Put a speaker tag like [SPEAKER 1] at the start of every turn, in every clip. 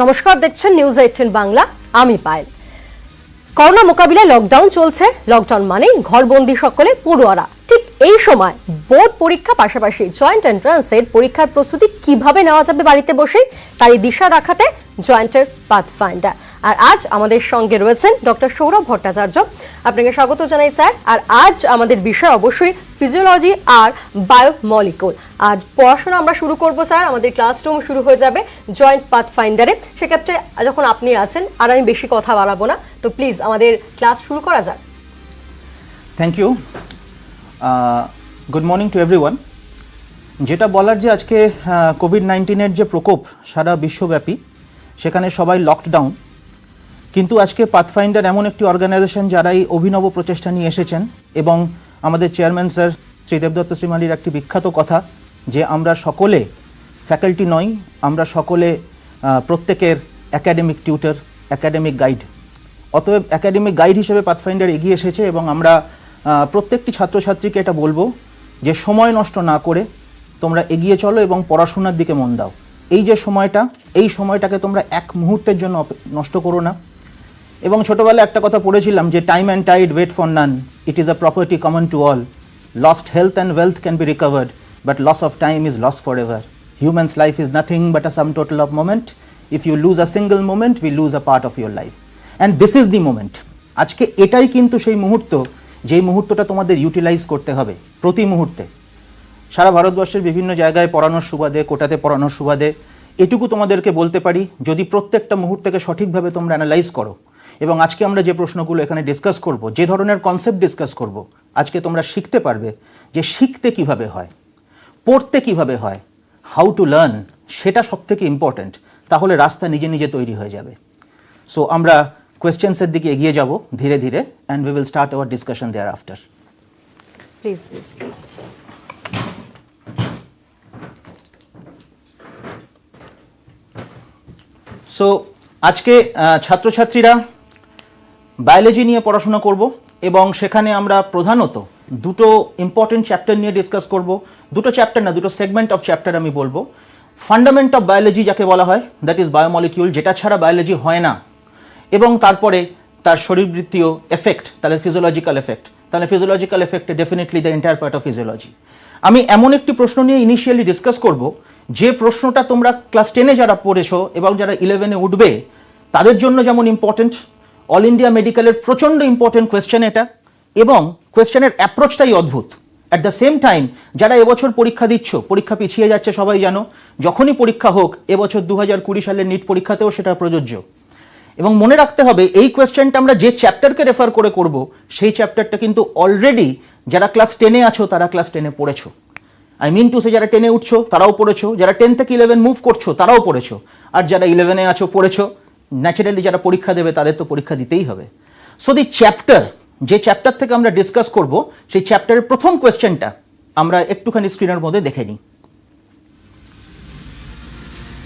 [SPEAKER 1] নমস্কার, দেখছেন নিউজ 18 বাংলা। আমি পায়েল। করোনা মোকাবিলায় লকডাউন চলছে। লকডাউন মানেই ঘরবন্দি সকলে পড়ুয়ারা। ঠিক এই সময় বোর্ড পরীক্ষা, পাশাপাশি জয়েন্ট এন্ট্রান্সের পরীক্ষার প্রস্তুতি কিভাবে নেওয়া যাবে বাড়িতে বসে, তারই দিশা দেখাতে জয়েন্টের পাথফাইন্ডার। আর আজ আমাদের সঙ্গে রয়েছেন ডক্টর সৌরভ ভট্টাচার্য। আপনাকে স্বাগত জানাই স্যার। আর আজ আমাদের বিষয় অবশ্যই ফিজিওলজি আর বায়োমলিকুল। আর পড়াশোনা আমরা শুরু করব স্যার, আমাদের ক্লাসরুম শুরু হয়ে যাবে জয়েন্ট পাথফাইন্ডারে। সেক্ষেত্রে যখন আপনি আছেন আর আমি বেশি কথা বাড়াবো না, তো প্লিজ আমাদের ক্লাস শুরু করা যাক।
[SPEAKER 2] Thank you. Good morning to everyone. যেটা বলার যে আজকে কোভিড-19-এর যে প্রকোপ সারা বিশ্বব্যাপী, সেখানে সবাই লকডাউন, কিন্তু আজকে পাথফাইন্ডার এমন একটি অর্গানাইজেশন যারা এই অভিনব প্রচেষ্টা নিয়ে এসেছেন। এবং আমাদের চেয়ারম্যান স্যার শ্রী দেবদত্ত শ্রীমালির একটি বিখ্যাত কথা যে আমরা সকলে ফ্যাকাল্টি নই, আমরা সকলে প্রত্যেকের একাডেমিক টিউটর, একাডেমিক গাইড। অতএব একাডেমিক গাইড হিসেবে পাথফাইন্ডার এগিয়ে এসেছে এবং আমরা প্রত্যেকটি ছাত্রছাত্রীকে এটা বলবো যে সময় নষ্ট না করে তোমরা এগিয়ে চলো এবং পড়াশোনার দিকে মন দাও। এই যে সময়টা, এই সময়টাকে তোমরা এক মুহূর্তের জন্য নষ্ট করো না। এবং ছোটোবেলায় একটা কথা পড়েছিলাম যে time and tide wait for none, it is a property common to all, lost health and wealth can be recovered, but loss of time is loss for ever. Humans life is nothing but a sum total of moment. If you lose a single moment, we lose a part of your life, and this is the moment. আজকে এটাই কিন্তু সেই মুহূর্ত, যেই মুহূর্তটা তোমাদের utilise করতে হবে প্রতি মুহূর্তে। সারা ভারতবর্ষের বিভিন্ন জায়গায় পড়ানোর সুবাদে, কোটাতে পড়ানোর সুবাদে এটুকু তোমাদেরকে বলতে পারি, যদি প্রত্যেকটা মুহূর্তকে সঠিকভাবে তোমরা অ্যানালাইজ করো। এবং আজকে আমরা যে প্রশ্নগুলো এখানে ডিসকাস করব, যে ধরনের কনসেপ্ট ডিসকাস করব, আজকে তোমরা শিখতে পারবে যে শিখতে কিভাবে হয়, পড়তে কিভাবে হয়, হাউ টু লার্ন, সেটা সবথেকে ইম্পর্ট্যান্ট। তাহলে রাস্তা নিজে নিজে তৈরি হয়ে যাবে। সো আমরা কোয়েশ্চেন্সের দিকে এগিয়ে যাব ধীরে ধীরে, and we will start our discussion thereafter.
[SPEAKER 1] Please.
[SPEAKER 2] So আজকে ছাত্রছাত্রীরা বায়োলজি নিয়ে পড়াশোনা করব এবং সেখানে আমরা প্রধানত দুটো ইম্পর্টেন্ট চ্যাপ্টার নিয়ে ডিসকাস করব। দুটো চ্যাপ্টার না, দুটো সেগমেন্ট অফ চ্যাপ্টার আমি বলবো। ফান্ডামেন্ট অফ বায়োলজি যাকে বলা হয়, দ্যাট ইজ বায়োমলিকিউল, যেটা ছাড়া বায়োলজি হয় না। এবং তারপরে তার শরীরবৃত্তীয় এফেক্ট, তাহলে ফিজিওলজিক্যাল এফেক্ট, তাহলে physiological effect definitely the entire part of physiology. আমি এমন একটি প্রশ্ন নিয়ে ইনিশিয়ালি ডিসকাস করব যে প্রশ্নটা তোমরা ক্লাস 10-এ যারা পড়েছো এবং যারা 11-এ উঠবে তাদের জন্য যেমন ইম্পর্টেন্ট, অল ইন্ডিয়া মেডিকেলের প্রচণ্ড ইম্পর্টেন্ট কোয়েশ্চেন এটা, এবং কোয়েশ্চেনের অ্যাপ্রোচটাই অদ্ভুত। অ্যাট দ্য সেম টাইম যারা এবছর পরীক্ষা দিচ্ছ, পরীক্ষা পিছিয়ে যাচ্ছে সবাই জানো, যখনই পরীক্ষা হোক, এবছর 2020 সালের নিট পরীক্ষাতেও সেটা প্রযোজ্য। এবং মনে রাখতে হবে এই কোয়েশ্চেনটা আমরা যে চ্যাপ্টারকে রেফার করে করব, সেই চ্যাপ্টারটা কিন্তু অলরেডি যারা ক্লাস 10-এ আছো তারা ক্লাস 10-এ পড়েছো। আই মিন টু সে যারা 10-এ উঠছো তারাও পড়েছো, যারা 10 থেকে 11 মুভ করছো তারাও পড়েছো, আর যারা 11-এ আছো পড়েছো। ন্যাচারালি যারা পরীক্ষা দেবে তাদের তো পরীক্ষা দিতেই হবে। সো দি চ্যাপ্টার, যে চ্যাপ্টার থেকে আমরা ডিসকাস করব, সেই চ্যাপ্টারের প্রথম কোয়েশ্চেনটা আমরা একটুখানি স্ক্রিনের মধ্যে দেখে নিই।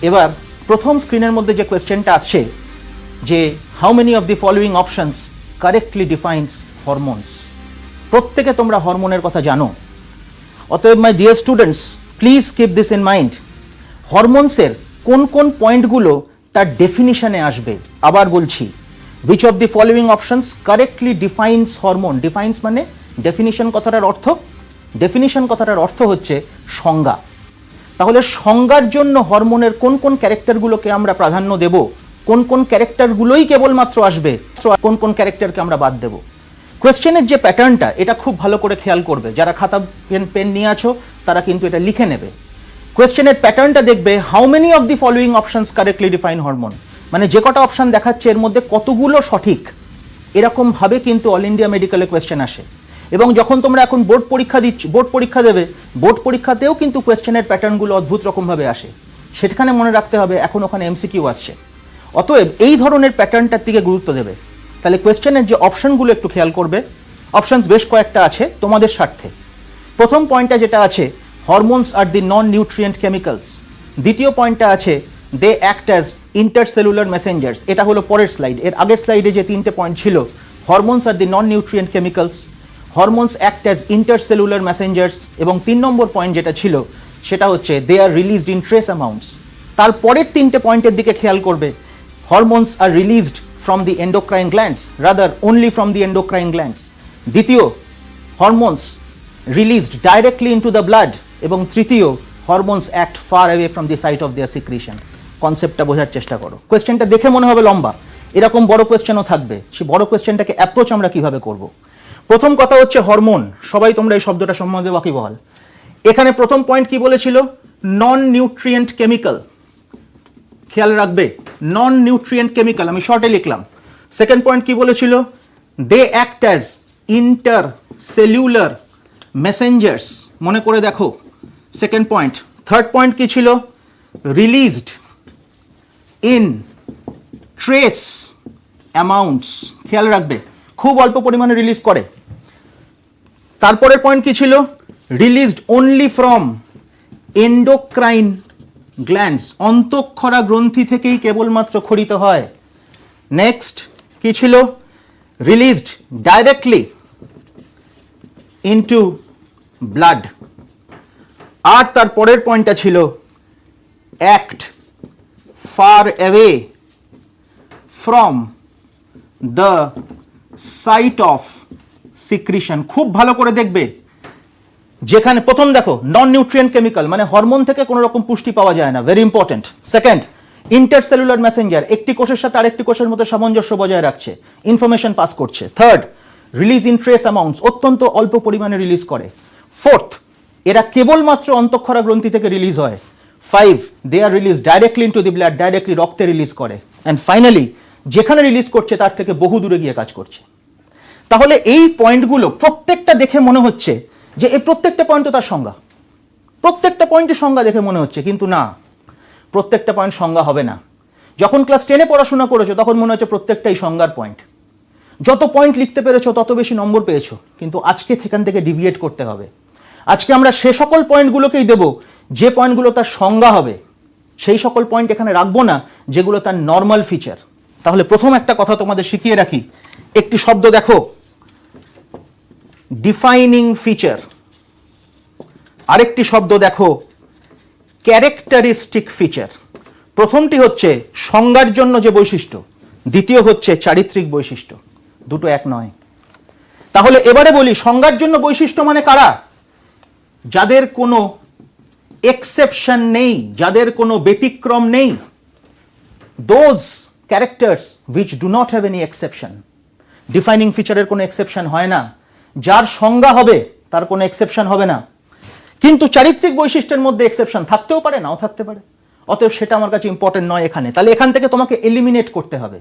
[SPEAKER 2] এবার প্রথম স্ক্রিনের মধ্যে যে কোয়েশ্চেনটা আসছে যে how many of the following options correctly defines hormones. প্রত্যেকে তোমরা হরমোনের কথা জানো। অতএব my dear students, please keep this in mind. হরমোনসের কোন কোন পয়েন্টগুলো তার ডেফিনিশনে আসবে। আবার বলছি, which of the following options correctly defines hormone? Defines মানে ডেফিনিশন কথাটার অর্থ, ডেফিনিশন কথাটার অর্থ হচ্ছে সংজ্ঞা। তাহলে সংজ্ঞার জন্য হরমোনের কোন কোন ক্যারেক্টারগুলোকে আমরা প্রাধান্য দেব, কোন কোন ক্যারেক্টারগুলোই কেবলমাত্র আসবে, কোন কোন ক্যারেক্টারকে আমরা বাদ দেব। কোয়েশ্চেনের যে প্যাটার্নটা, এটা খুব ভালো করে খেয়াল করবে। যারা খাতা পেন নিয়ে আছো তারা কিন্তু এটা লিখে নেবে। কোয়েশ্চেনের প্যাটার্নটা দেখবে, how many of the following options correctly define hormone, মানে যে কটা অপশন দেখাচ্ছে এর মধ্যে কতগুলো সঠিক, এরকমভাবে কিন্তু অল ইন্ডিয়া মেডিকেলে কোয়েশ্চেন আসে। এবং যখন তোমরা এখন বোর্ড পরীক্ষা দিচ্ছ, বোর্ড পরীক্ষা দেবে, বোর্ড পরীক্ষাতেও কিন্তু কোয়েশ্চেনের প্যাটার্নগুলো অদ্ভুত রকমভাবে আসে। সেখানে মনে রাখতে হবে এখন ওখানে এমসিকিউ আসছে। অতএব এই ধরনের প্যাটার্নটার দিকে গুরুত্ব দেবে। তাহলে কোয়েশ্চেনের যে অপশনগুলো একটু খেয়াল করবে। অপশনস বেশ কয়েকটা আছে তোমাদের স্বার্থে। প্রথম পয়েন্টটা যেটা আছে, hormones R the non nutrient chemicals. দ্বিতীয় পয়েন্টটা আছে, they act as intercellular messengers. এটা হলো পরের স্লাইড। এর আগের স্লাইডে যে তিনটে পয়েন্ট ছিল, hormones R the non nutrient chemicals, hormones act as intercellular messengers, এবং 3 নম্বর পয়েন্ট যেটা ছিল সেটা হচ্ছে they are released in trace amounts. তারপরের তিনটে পয়েন্টের দিকে খেয়াল করবে, hormones are released from the endocrine glands, rather only from the endocrine glands. দ্বিতীয়, hormones released directly into the blood, এবং তৃতীয়, hormones act far away from the site of their secretion. কনসেপ্টটা বোঝার চেষ্টা করো। কোয়েশ্চেনটা দেখে মনে হবে লম্বা, এরকম বড় কোয়েশ্চেনও থাকবে। সেই বড় কোয়েশ্চেনটাকে অ্যাপ্রোচ আমরা কিভাবে করব? প্রথম কথা হচ্ছে হরমোন। সবাই তোমরা এই শব্দটা সম্বন্ধে ওয়াকিবহাল। এখানে প্রথম পয়েন্ট কি বলেছিল? নন নিউট্রিয়েন্ট কেমিক্যাল। খেয়াল রাখবে, নন নিউট্রিয়েন্ট কেমিক্যাল, আমি শর্টে লিখলাম। সেকেন্ড পয়েন্ট কি বলেছিল? They act as intercellular messengers. মনে করে দেখো সেকেন্ড পয়েন্ট। থার্ড পয়েন্ট কি ছিল? Released in trace amounts. খেয়াল রাখবে, খুব অল্প পরিমাণে রিলিজ করে। তারপরের পয়েন্ট কি ছিল? Released only from endocrine glands. অন্তঃক্ষরা গ্রন্থি থেকেই কেবলমাত্র খরিত হয়। নেক্সট কি ছিল? Released directly into blood. আর তার পরের পয়েন্টটা ছিল act far away from the site of secretion. খুব ভালো করে দেখবে, যেখানে প্রথম দেখো নন নিউট্রিয়েন্ট কেমিক্যাল, মানে হরমোন থেকে কোনো রকম পুষ্টি পাওয়া যায় না, very important. Second, intercellular messenger, একটি কোষের সাথে আরেকটি কোষের মধ্যে সামঞ্জস্য বজায় রাখছে, ইনফরমেশন পাস করছে। Third, release in trace amounts, অত্যন্ত অল্প পরিমাণে রিলিজ করে। ফোর্থ, এরা কেবলমাত্র অন্তঃক্ষরা গ্রন্থি থেকে রিলিজ হয়। Five, they are release directly into the blood, directly রক্তে রিলিজ করে। অ্যান্ড ফাইনালি, যেখানে রিলিজ করছে তার থেকে বহু দূরে গিয়ে কাজ করছে। তাহলে এই পয়েন্টগুলো প্রত্যেকটা দেখে মনে হচ্ছে যে এই প্রত্যেকটা পয়েন্ট তো তার সংজ্ঞা, প্রত্যেকটা পয়েন্টের সংজ্ঞা দেখে মনে হচ্ছে, কিন্তু না, প্রত্যেকটা পয়েন্ট সংজ্ঞা হবে না। যখন ক্লাস 10-এ পড়াশোনা করেছো তখন মনে হচ্ছে প্রত্যেকটাই সংজ্ঞার পয়েন্ট, যত পয়েন্ট লিখতে পেরেছো তত বেশি নম্বর পেয়েছো। কিন্তু আজকে সেখান থেকে ডিভিয়েট করতে হবে। আজকে আমরা সে সকল পয়েন্টগুলোকেই দেব যে পয়েন্টগুলো তার সংজ্ঞা হবে, সেই সকল পয়েন্ট এখানে রাখবো না যেগুলো তার নর্মাল ফিচার। তাহলে প্রথম একটা কথা তোমাদের শিখিয়ে রাখি, একটি শব্দ দেখো, ডিফাইনিং ফিচার। আরেকটি শব্দ দেখো, ক্যারেক্টারিস্টিক ফিচার। প্রথমটি হচ্ছে সংজ্ঞার জন্য যে বৈশিষ্ট্য, দ্বিতীয় হচ্ছে চারিত্রিক বৈশিষ্ট্য, দুটো এক নয়। তাহলে এবারে বলি, সংজ্ঞার জন্য বৈশিষ্ট্য মানে কারা? যাদের কোনো এক্সেপশন নেই, যাদের কোনো ব্যতিক্রম নেই, those characters which do not have any exception. Defining ফিচারের কোনো এক্সেপশন হয় না, যার সংজ্ঞা হবে তার কোনো এক্সেপশন হবে না। কিন্তু চারিত্রিক বৈশিষ্ট্যের মধ্যে এক্সেপশন থাকতেও পারে, নাও থাকতে পারে। অতএব সেটা আমার কাছে ইম্পর্টেন্ট নয় এখানে। তাহলে এখান থেকে তোমাকে এলিমিনেট করতে হবে।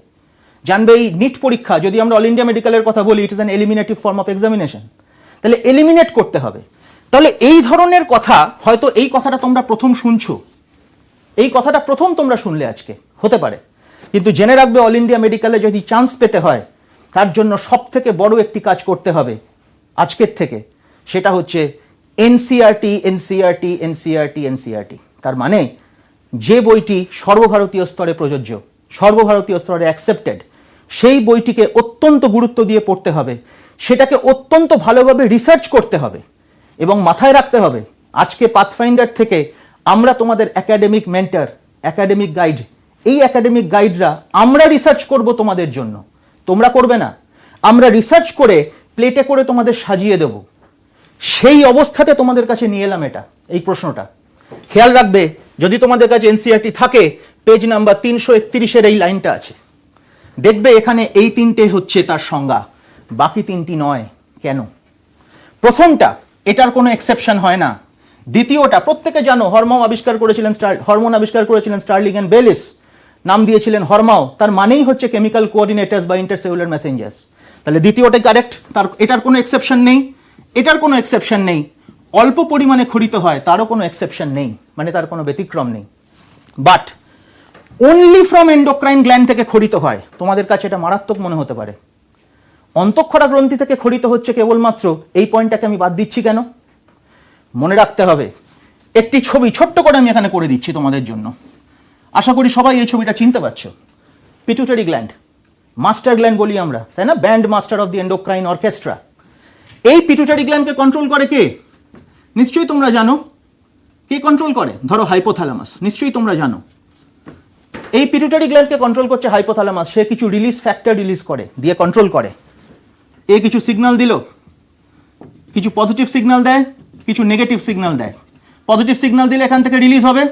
[SPEAKER 2] জানবে এই নিট পরীক্ষা, যদি আমরা অল ইন্ডিয়া মেডিকেলের কথা বলি, it is an eliminative form of examination. তাহলে এলিমিনেট করতে হবে। তাহলে এই ধরনের কথা, হয়তো এই কথাটা তোমরা প্রথম শুনছো, এই কথাটা প্রথম তোমরা শুনলে আজকে, হতে পারে। কিন্তু জেনে রাখবে, অল ইন্ডিয়া মেডিকেলে যদি চান্স পেতে হয়, তার জন্য সব থেকে বড় একটি কাজ করতে হবে আজকের থেকে, সেটা হচ্ছে এনসিইআরটি, এনসিইআরটি, এনসিইআরটি, এনসিইআরটি। তার মানে যে বইটি সর্বভারতীয় স্তরে প্রযোজ্য, সর্বভারতীয় স্তরে অ্যাকসেপ্টেড, সেই বইটিকে অত্যন্ত গুরুত্ব দিয়ে পড়তে হবে, সেটাকে অত্যন্ত ভালোভাবে রিসার্চ করতে হবে এবং মাথায় রাখতে হবে আজকে পাথফাইন্ডার থেকে আমরা তোমাদের একাডেমিক মেন্টর, একাডেমিক গাইড, এই একাডেমিক গাইডরা আমরা রিসার্চ করব তোমাদের জন্য, তোমরা করবে না। আমরা রিসার্চ করে প্লেটে করে তোমাদের সাজিয়ে দেব। সেই অবস্থাতে তোমাদের কাছে নিয়ে এলাম এটা, এই প্রশ্নটা। খেয়াল রাখবে, যদি তোমাদের কাছে এনসিইআরটি থাকে, পেজ নাম্বার 331-এর এই লাইনটা আছে, দেখবে এখানে এই তিনটে হচ্ছে তার সংজ্ঞা, বাকি তিনটি নয়। কেন? প্রথমটা, এটার কোনো এক্সেপশন হয় না। দ্বিতীয়টা, প্রত্যেকে জানো, হরমাও আবিষ্কার করেছিলেন, হরমোন আবিষ্কার করেছিলেন স্টার্লিং অ্যান্ড বেলিস, নাম দিয়েছিলেন হরমাও। তার মানেই হচ্ছে কেমিক্যাল কোঅর্ডিনেটরস বা ইন্টারসেলুলার মেসেঞ্জার্স। তাহলে দ্বিতীয়টা কারেক্ট, তার এটার কোনো এক্সেপশন নেই, এটার কোনো এক্সেপশন নেই। অল্প পরিমাণে খরিত হয়, তারও কোনো এক্সেপশন নেই, মানে তার কোনো ব্যতিক্রম নেই। But only from endocrine gland থেকে খরিত হয়, তোমাদের কাছে এটা মারাত্মক মনে হতে পারে। অন্তঃক্ষরা গ্রন্থি থেকে খরিত হচ্ছে কেবলমাত্র, এই পয়েন্টটাকে আমি বাদ দিচ্ছি কেন? মনে রাখতে হবে। একটি ছবি ছোট্ট করে আমি এখানে করে দিচ্ছি তোমাদের জন্য, আশা করি সবাই এই ছবিটা চিনতে পারছো। পিটুইটারি গ্ল্যান্ড, মাস্টার গ্ল্যান্ড বলি আমরা, তাই না? Band master of the endocrine orchestra. এই পিটুইটারি গ্ল্যান্ডকে কন্ট্রোল করে কে? নিশ্চয়ই তোমরা জানো। কে কন্ট্রোল করে? ধরো হাইপোথ্যালামাস, নিশ্চয়ই তোমরা জানো। এই পিটুইটারি গ্ল্যান্ডকে কন্ট্রোল করছে হাইপোথ্যালামাস, সে কিছু রিলিজ ফ্যাক্টর রিলিজ করে, দিয়ে কন্ট্রোল করে। এই কিছু সিগন্যাল দিল, কিছু পজিটিভ সিগন্যাল দেয়, কিছু নেগেটিভ সিগন্যাল দেয়। পজিটিভ সিগন্যাল দিলে এখান থেকে রিলিজ হবে,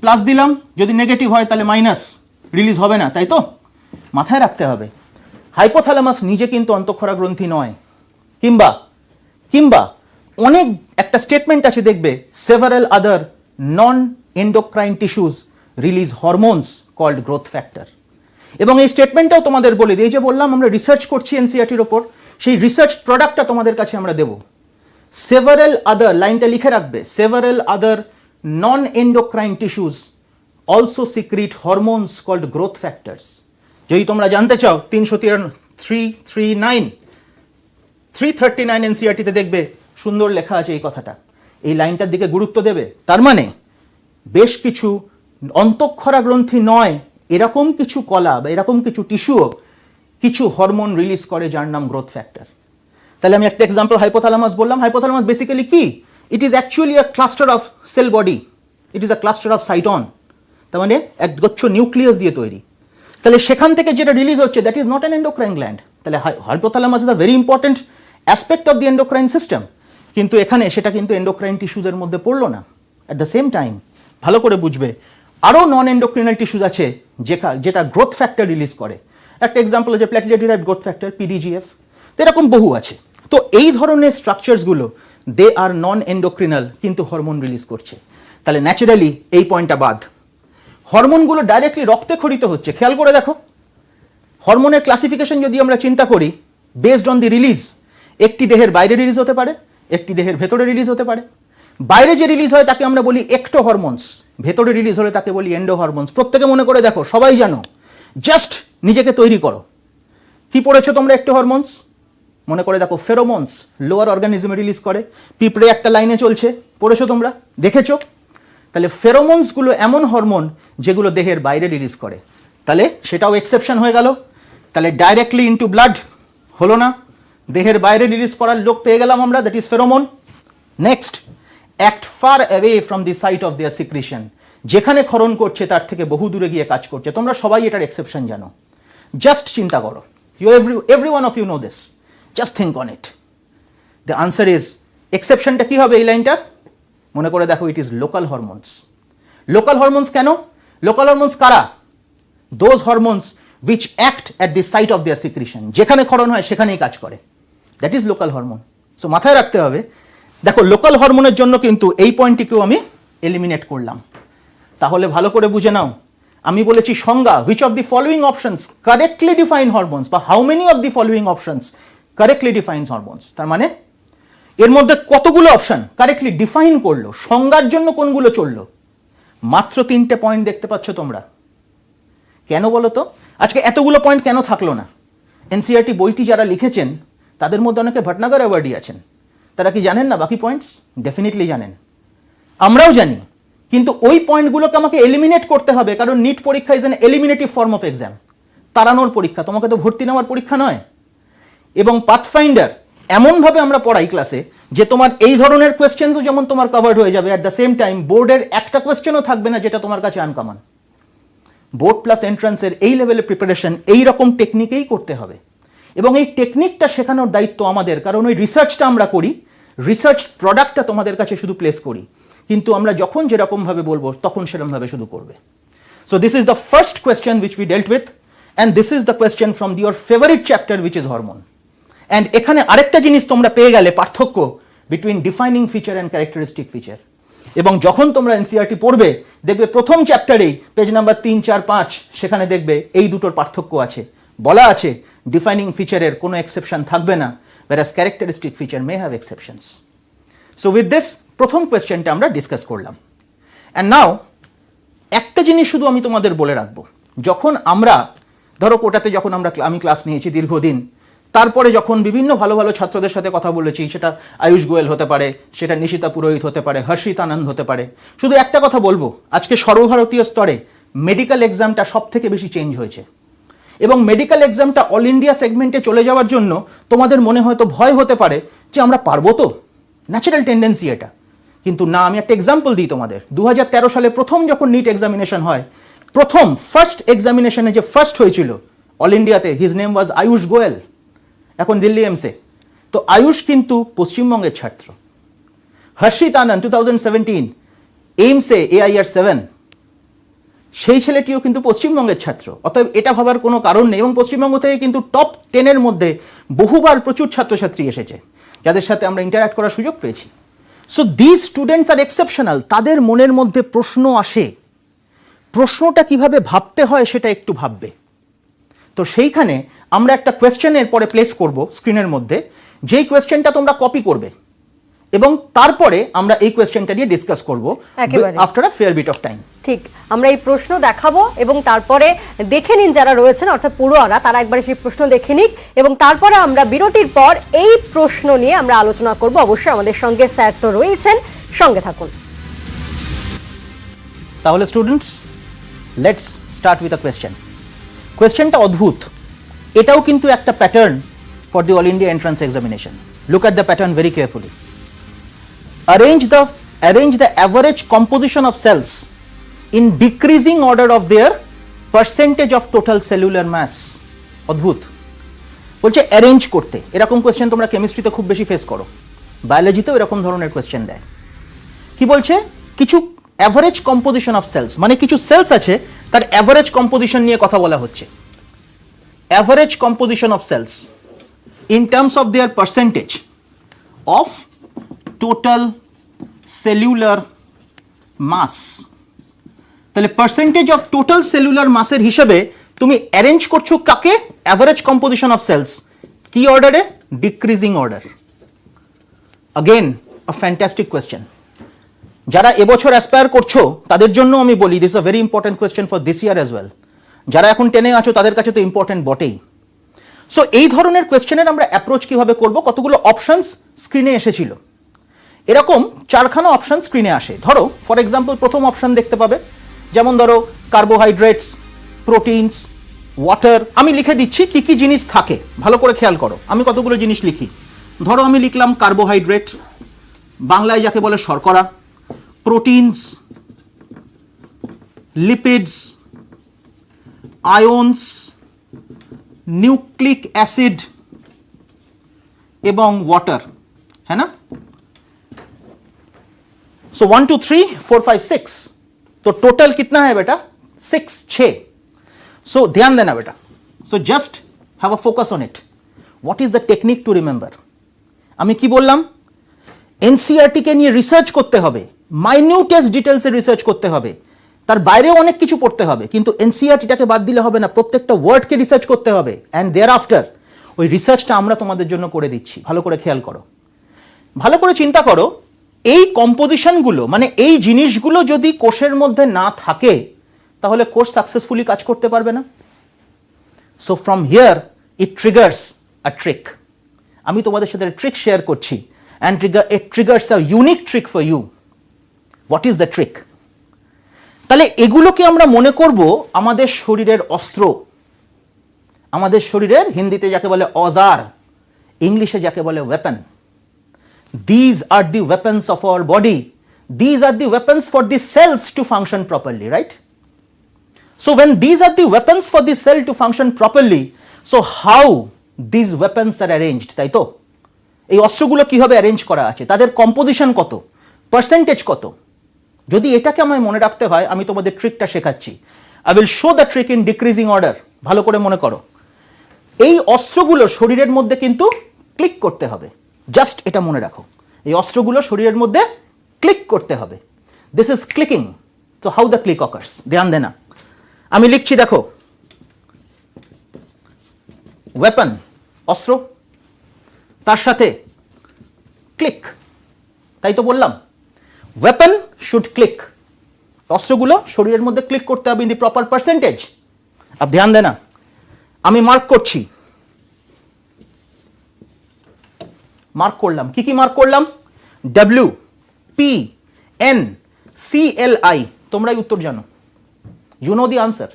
[SPEAKER 2] প্লাস দিলাম, যদি নেগেটিভ হয় তাহলে মাইনাস, রিলিজ হবে না, তাই তো? মাথায় রাখতে হবে হাইপোথ্যালামাস নিজে কিন্তু অন্তঃক্ষরা গ্রন্থি নয়, কিংবা কিংবা অনেক একটা স্টেটমেন্ট আছে দেখবে, several other non endocrine tissues release hormones called growth factor. এবং এই স্টেটমেন্টটাও তোমাদের বলে দিই, এই যে বললাম আমরা রিসার্চ করছি এনসিইআরটির ওপর, সেই রিসার্চ প্রোডাক্টটা তোমাদের কাছে আমরা দেব। সেভারাল আদার, লাইনটা লিখে রাখবে, several other non endocrine tissues also secrete hormones called growth factors. যদি তোমরা জানতে চাও 339 এনসিইআরটিতে দেখবে সুন্দর লেখা আছে এই কথাটা, এই লাইনটার দিকে গুরুত্ব দেবে। তার মানে বেশ কিছু অন্তঃক্ষরা গ্রন্থি নয় এরকম কিছু কলা বা এরকম কিছু টিস্যুও কিছু হরমোন রিলিজ করে যার নাম গ্রোথ ফ্যাক্টর। তাহলে আমি একটা এক্সাম্পল হাইপোথ্যালামাস বললাম। হাইপোথ্যালামাস বেসিক্যালি কি? It is actually a cluster of cell body, it is a cluster of cyton, তার মানে একগুচ্ছ নিউক্লিয়াস দিয়ে তৈরি। তাহলে সেখান থেকে যেটা রিলিজ হচ্ছে that is not an endocrine gland. তাহলে hypothalamus is a very important aspect of the endocrine system, কিন্তু এখানে সেটা কিন্তু এন্ডোক্রাইন টিস্যুজের মধ্যে পড়লো না। অ্যাট দ্য সেম টাইম ভালো করে বুঝবে আরও নন এন্ডোক্রিনাল টিস্যুজ আছে যেটা গ্রোথ ফ্যাক্টর রিলিজ করে। একটা এক্সাম্পল হচ্ছে প্ল্যাটিলেট ডিরাইভড গ্রোথ ফ্যাক্টর, পিডিজিএফ। তো এরকম বহু আছে। তো এই ধরনের স্ট্রাকচারসগুলো দে আর নন এন্ডোক্রিনাল কিন্তু হরমোন রিলিজ করছে। তাহলে ন্যাচারালি এই পয়েন্টটা বাদ। হরমোনগুলো ডাইরেক্টলি রক্তে ক্ষরিত হচ্ছে। খেয়াল করে দেখো, হরমোনের ক্লাসিফিকেশন যদি আমরা চিন্তা করি বেসড অন দি রিলিজ, একটি দেহের বাইরে রিলিজ হতে পারে, একটি দেহের ভেতরে রিলিজ হতে পারে। বাইরে যে রিলিজ হয় তাকে আমরা বলি একটো হরমোনস, ভেতরে রিলিজ হলে তাকে বলি এন্ডো হরমোনস। প্রত্যেকে মনে করে দেখো, সবাই জানো, জাস্ট নিজেকে তৈরি করো। কি পড়েছো তোমরা একটো হরমোনস? মনে করে দেখো, ফেরোমোনস লোয়ার অর্গানিজমে রিলিজ করে। পিঁপড়ে একটা লাইনে চলছে, পড়েছো তোমরা, দেখেছো? তাহলে ফেরোমোনসগুলো এমন হরমোন যেগুলো দেহের বাইরে রিলিজ করে, তাহলে সেটাও এক্সেপশন হয়ে গেল। তাহলে ডাইরেক্টলি ইনটু ব্লাড হলো না, দেহের বাইরে রিলিজ করার লোক পেয়ে গেলাম আমরা, that is pheromone. Next, act far away from the site of their secretion, যেখানে ক্ষরণ করছে তার থেকে বহু দূরে গিয়ে কাজ করছে। তোমরা সবাই এটার এক্সেপশন জানো, জাস্ট চিন্তা করো। Every one of you know this, just think on it. The answer is, এক্সেপশনটা কি হবে এই লাইনটার? মনে করে দেখো, it is local hormones. Local hormones কেন? লোকাল হরমোনস কারা? Those hormones which act at the site of their secretion, যেখানে ক্ষরণ হয় সেখানেই কাজ করে, that is local hormone. So মাথায় রাখতে হবে। দেখো, লোকাল হরমোনের জন্য কিন্তু এই পয়েন্টটিকেও আমি এলিমিনেট করলাম। তাহলে ভালো করে বুঝে নাও, আমি বলেছি সংজ্ঞা, which of the following options correctly define hormones, বা how many of the following options correctly defines hormones. তার মানে এর মধ্যে কতগুলো অপশন কারেক্টলি ডিফাইন করলো, সংজ্ঞার জন্য কোনগুলো চললো? মাত্র 3টে পয়েন্ট দেখতে পাচ্ছ তোমরা। কেন বলো তো? আজকে এতগুলো পয়েন্ট কেন থাকলো না? এনসিইআরটি বইটি যারা লিখেছেন তাদের মধ্যে অনেকে ভটনাগর অ্যাওয়ার্ডি আছেন, তারা কি জানেন না বাকি পয়েন্টস? ডেফিনেটলি জানেন, আমরাও জানি। কিন্তু ওই পয়েন্টগুলোকে আমাকে এলিমিনেট করতে হবে, কারণ নিট পরীক্ষা is an eliminative form of exam, তাড়ানোর পরীক্ষা, তোমাকে তো ভর্তি নেওয়ার পরীক্ষা নয়। এবং পাথফাইন্ডার এমনভাবে আমরা পড়াই ক্লাসে যে তোমার এই ধরনের কোয়েশ্চেন্সও যেমন তোমার কভার্ড হয়ে যাবে, অ্যাট দ্য সেম টাইম বোর্ডের একটা কোয়েশ্চেনও থাকবে না যেটা তোমার কাছে আনকমন। বোর্ড প্লাস এন্ট্রান্সের এই লেভেলের প্রিপারেশন এই রকম টেকনিকেই করতে হবে, এবং এই টেকনিকটা শেখানোর দায়িত্ব আমাদের, কারণ ওই রিসার্চটা আমরা করি, রিসার্চ প্রোডাক্টটা তোমাদের কাছে শুধু প্লেস করি, কিন্তু আমরা যখন যেরকমভাবে বলবো তখন সেরকমভাবে শুধু করবে। So this is the first question which we ডেল্ট with, and this is the question from your favourite chapter which is hormone. And এখানে আরেকটা জিনিস তোমরা পেয়ে গেলে, পার্থক্য between defining feature and characteristic feature. এবং যখন তোমরা এনসিইআরটি পড়বে দেখবে প্রথম চ্যাপ্টারেই পেজ নাম্বার 3, 4, 5 সেখানে দেখবে এই দুটোর পার্থক্য আছে, বলা আছে ডিফাইনিং ফিচারের কোনো এক্সেপশন থাকবে না, whereas characteristic feature may have exceptions. So with this প্রথম কোয়েশ্চেনটা আমরা ডিসকাস করলাম। অ্যান্ড নাও একটা জিনিস শুধু আমি তোমাদের বলে রাখবো, যখন আমরা ধরো কোটাতে যখন আমি ক্লাস নিয়েছি দীর্ঘদিন, তারপরে যখন বিভিন্ন ভালো ভালো ছাত্রদের সাথে কথা বলেছি, সেটা আয়ুষ গোয়েল হতে পারে, সেটা নিশিতা পুরোহিত হতে পারে, হর্ষিত আনন্দ হতে পারে, শুধু একটা কথা বলবো, আজকে সর্বভারতীয় স্তরে মেডিকেল এক্সামটা সব থেকে বেশি চেঞ্জ হয়েছে। এবং মেডিকেল এক্সামটা অল ইন্ডিয়া সেগমেন্টে চলে যাওয়ার জন্য তোমাদের মনে হয়তো ভয় হতে পারে যে আমরা পারবো তো, ন্যাচারাল টেন্ডেন্সি এটা। কিন্তু না, আমি একটা এক্সাম্পল দিই তোমাদের। 2013 সালে প্রথম যখন নিট এক্সামিনেশন হয়, প্রথম ফার্স্ট এক্সামিনেশনে যে ফার্স্ট হয়েছিল অল ইন্ডিয়াতে, his name was Ayush Goel, এখন দিল্লি এমসে। তো আয়ুষ কিন্তু পশ্চিমবঙ্গের ছাত্র। হর্ষিত আনন্দ 2017 এইমসে AIR 7, সেই ছেলেটিও কিন্তু পশ্চিমবঙ্গের ছাত্র। অতএব এটা ভাবার কোনো কারণ নেই। এবং পশ্চিমবঙ্গ থেকে কিন্তু টপ 10-এর মধ্যে বহুবার প্রচুর ছাত্রছাত্রী এসেছে যাদের সাথে আমরা ইন্টারঅ্যাক্ট করার সুযোগ পেয়েছি। So this students are exceptional. তাদের মনের মধ্যে প্রশ্ন আসে, প্রশ্নটা কিভাবে ভাবতে হয় সেটা একটু ভাববে। তো সেইখানে আমরা একটা কোয়েশ্চেনের পরে প্লেস করব স্ক্রিনের মধ্যে, যেই কোয়েশ্চেনটা তোমরা কপি করবে এবং তারপরে আমরা এই কোয়েশ্চেনটা নিয়ে ডিসকাস করব after a fair bit of time.
[SPEAKER 1] ঠিক, আমরা এই প্রশ্ন দেখাবো এবং তারপরে দেখে নিন যারা রয়েছেন অর্থাৎ পড়ুয়ারা, তারা একবার সেই প্রশ্ন দেখে নিক এবং তারপরে আমরা বিরতির পর এই প্রশ্ন নিয়ে আমরা আলোচনা করব। অবশ্যই আমাদের সঙ্গে স্যার তো রয়েছেন, সঙ্গে থাকুন।
[SPEAKER 2] তাহলে students, let's start with a question. কোয়েশ্চেনটা অদ্ভুত, এটাও কিন্তু একটা pattern for the all India entrance examination. Look at the pattern very carefully. arrange the average composition of cells in decreasing order of their percentage of total cellular mass. অদ্ভুত বলছে arrange করতে। এরকম question তোমরা কেমিস্ট্রিতে খুব বেশি face করো, বায়োলজিতেও এরকম ধরনের কোয়েশ্চেন দেয়। কি বলছে? কিছু অ্যাভারেজ কম্পোজিশন অফ সেলস, মানে কিছু সেলস আছে তার অ্যাভারেজ কম্পোজিশন নিয়ে কথা বলা হচ্ছে। Average composition of cells in terms of their percentage of total cellular mass. তাহলে পার্সেন্টেজ অফ টোটাল সেলুলার মাসের হিসেবে তুমি অ্যারেঞ্জ করছো কাকে? Average composition of cells. কি অর্ডারে? Decreasing order. Again a fantastic question. যারা এবছর অ্যাসপায়ার করছো তাদের জন্য আমি বলি this a very important question for this year as well. যারা এখন 10-এ আছো তাদের কাছে তো ইম্পর্টেন্ট বটেই। সো এই ধরনের কোয়েশ্চেনের আমরা অ্যাপ্রোচ কিভাবে করব? কতগুলো অপশনস স্ক্রিনে এসেছিল, এরকম 4খানা অপশন স্ক্রিনে আসে। ধরো ফর এক্সাম্পল প্রথম অপশন দেখতে পাবে, যেমন ধরো কার্বোহাইড্রেটস, প্রোটিনস, ওয়াটার। আমি লিখে দিচ্ছি কি কি জিনিস থাকে, ভালো করে খেয়াল করো। আমি কতগুলো জিনিস লিখি। ধরো আমি লিখলাম কার্বোহাইড্রেট, বাংলায় যাকে বলে শর্করা, proteins, lipids, ions, nucleic acid এবং ওয়াটার, है ना? सो 1 2 3 4 5 6, तो टोटल कितना है बेटा? 6। सो ध्यान देना बेटा। So just have a focus on it. What is the technique to remember? আমি কি বললাম? এনসিইআরটি কে নিয়ে রিসার্চ করতে হবে, মাইনিউটেস্ট ডিটেলসে রিসার্চ করতে হবে, তার বাইরেও অনেক কিছু পড়তে হবে, কিন্তু এনসিইআরটিটাকে বাদ দিলে হবে না, প্রত্যেকটা ওয়ার্ডকে রিসার্চ করতে হবে। অ্যান্ড দেয়ার আফটার ওই রিসার্চটা আমরা তোমাদের জন্য করে দিচ্ছি। ভালো করে খেয়াল করো, ভালো করে চিন্তা করো। এই কম্পোজিশনগুলো মানে এই জিনিসগুলো যদি কোষের মধ্যে না থাকে তাহলে কোষ সাকসেসফুলি কাজ করতে পারবে না। So from here it triggers a trick. আমি তোমাদের সাথে ট্রিক শেয়ার করছি, and it triggers a unique trick for you. What is the trick? তাহলে এগুলোকে আমরা মনে করব আমাদের শরীরের অস্ত্র, আমাদের শরীরের হিন্দিতে যাকে বলে অজার, ইংলিশে যাকে বলে weapon. These are the weapons of our body. These are the weapons for the cells to function properly, right? So when these are the weapons for the cell to function properly, so how these weapons are arranged, তাই তো? এই অস্ত্রগুলো কিভাবে arrange করা আছে, তাদের composition কত, percentage কত, যদি এটাকে আমায় মনে রাখতে হয় আমি তোমাদের ট্রিকটা শেখাচ্ছি। I will show the trick in decreasing order. ভালো করে মনে করো, এই অস্ত্রগুলো শরীরের মধ্যে কিন্তু ক্লিক করতে হবে। জাস্ট এটা মনে রাখো, এই অস্ত্রগুলো শরীরের মধ্যে ক্লিক করতে হবে। This is clicking. তো হাউ দ্য ক্লিক অকার্স, ধ্যান দেনা। আমি লিখছি দেখো, ওয়েপন অস্ত্র, তার সাথে ক্লিক, তাই তো বললাম ওয়েপন শুড ক্লিক। অস্ত্রগুলো শরীরের মধ্যে ক্লিক করতে হবে ইন দি প্রপার পার্সেন্টেজ। আব ধ্যান দেনা, আমি মার্ক করছি, মার্ক করলাম। কি কি মার্ক করলাম? W, P, N, C, L, I. তোমরাই উত্তর জানো, you know the answer.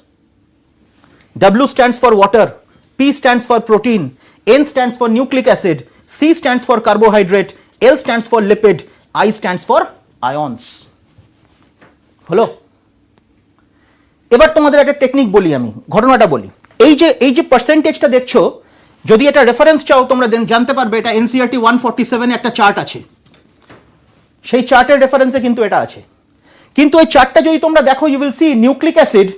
[SPEAKER 2] W stands for water, P stands for protein, N stands for nucleic acid, C stands for carbohydrate, L stands for lipid, I stands for ions. হলো? এবার তোমাদের একটা technique বলি, আমি ঘটনাটা বলি। এই যে পার্সেন্টেজটা দেখছো, যদি এটা রেফারেন্স চাও তোমরা জানতে পারবে এটা NCERT 147 একটা চার্ট আছে, সেই চার্টের রেফারেন্সে কিন্তু এটা আছে। কিন্তু ওই চার্টটা যদি তোমরা দেখো, you will see nucleic acid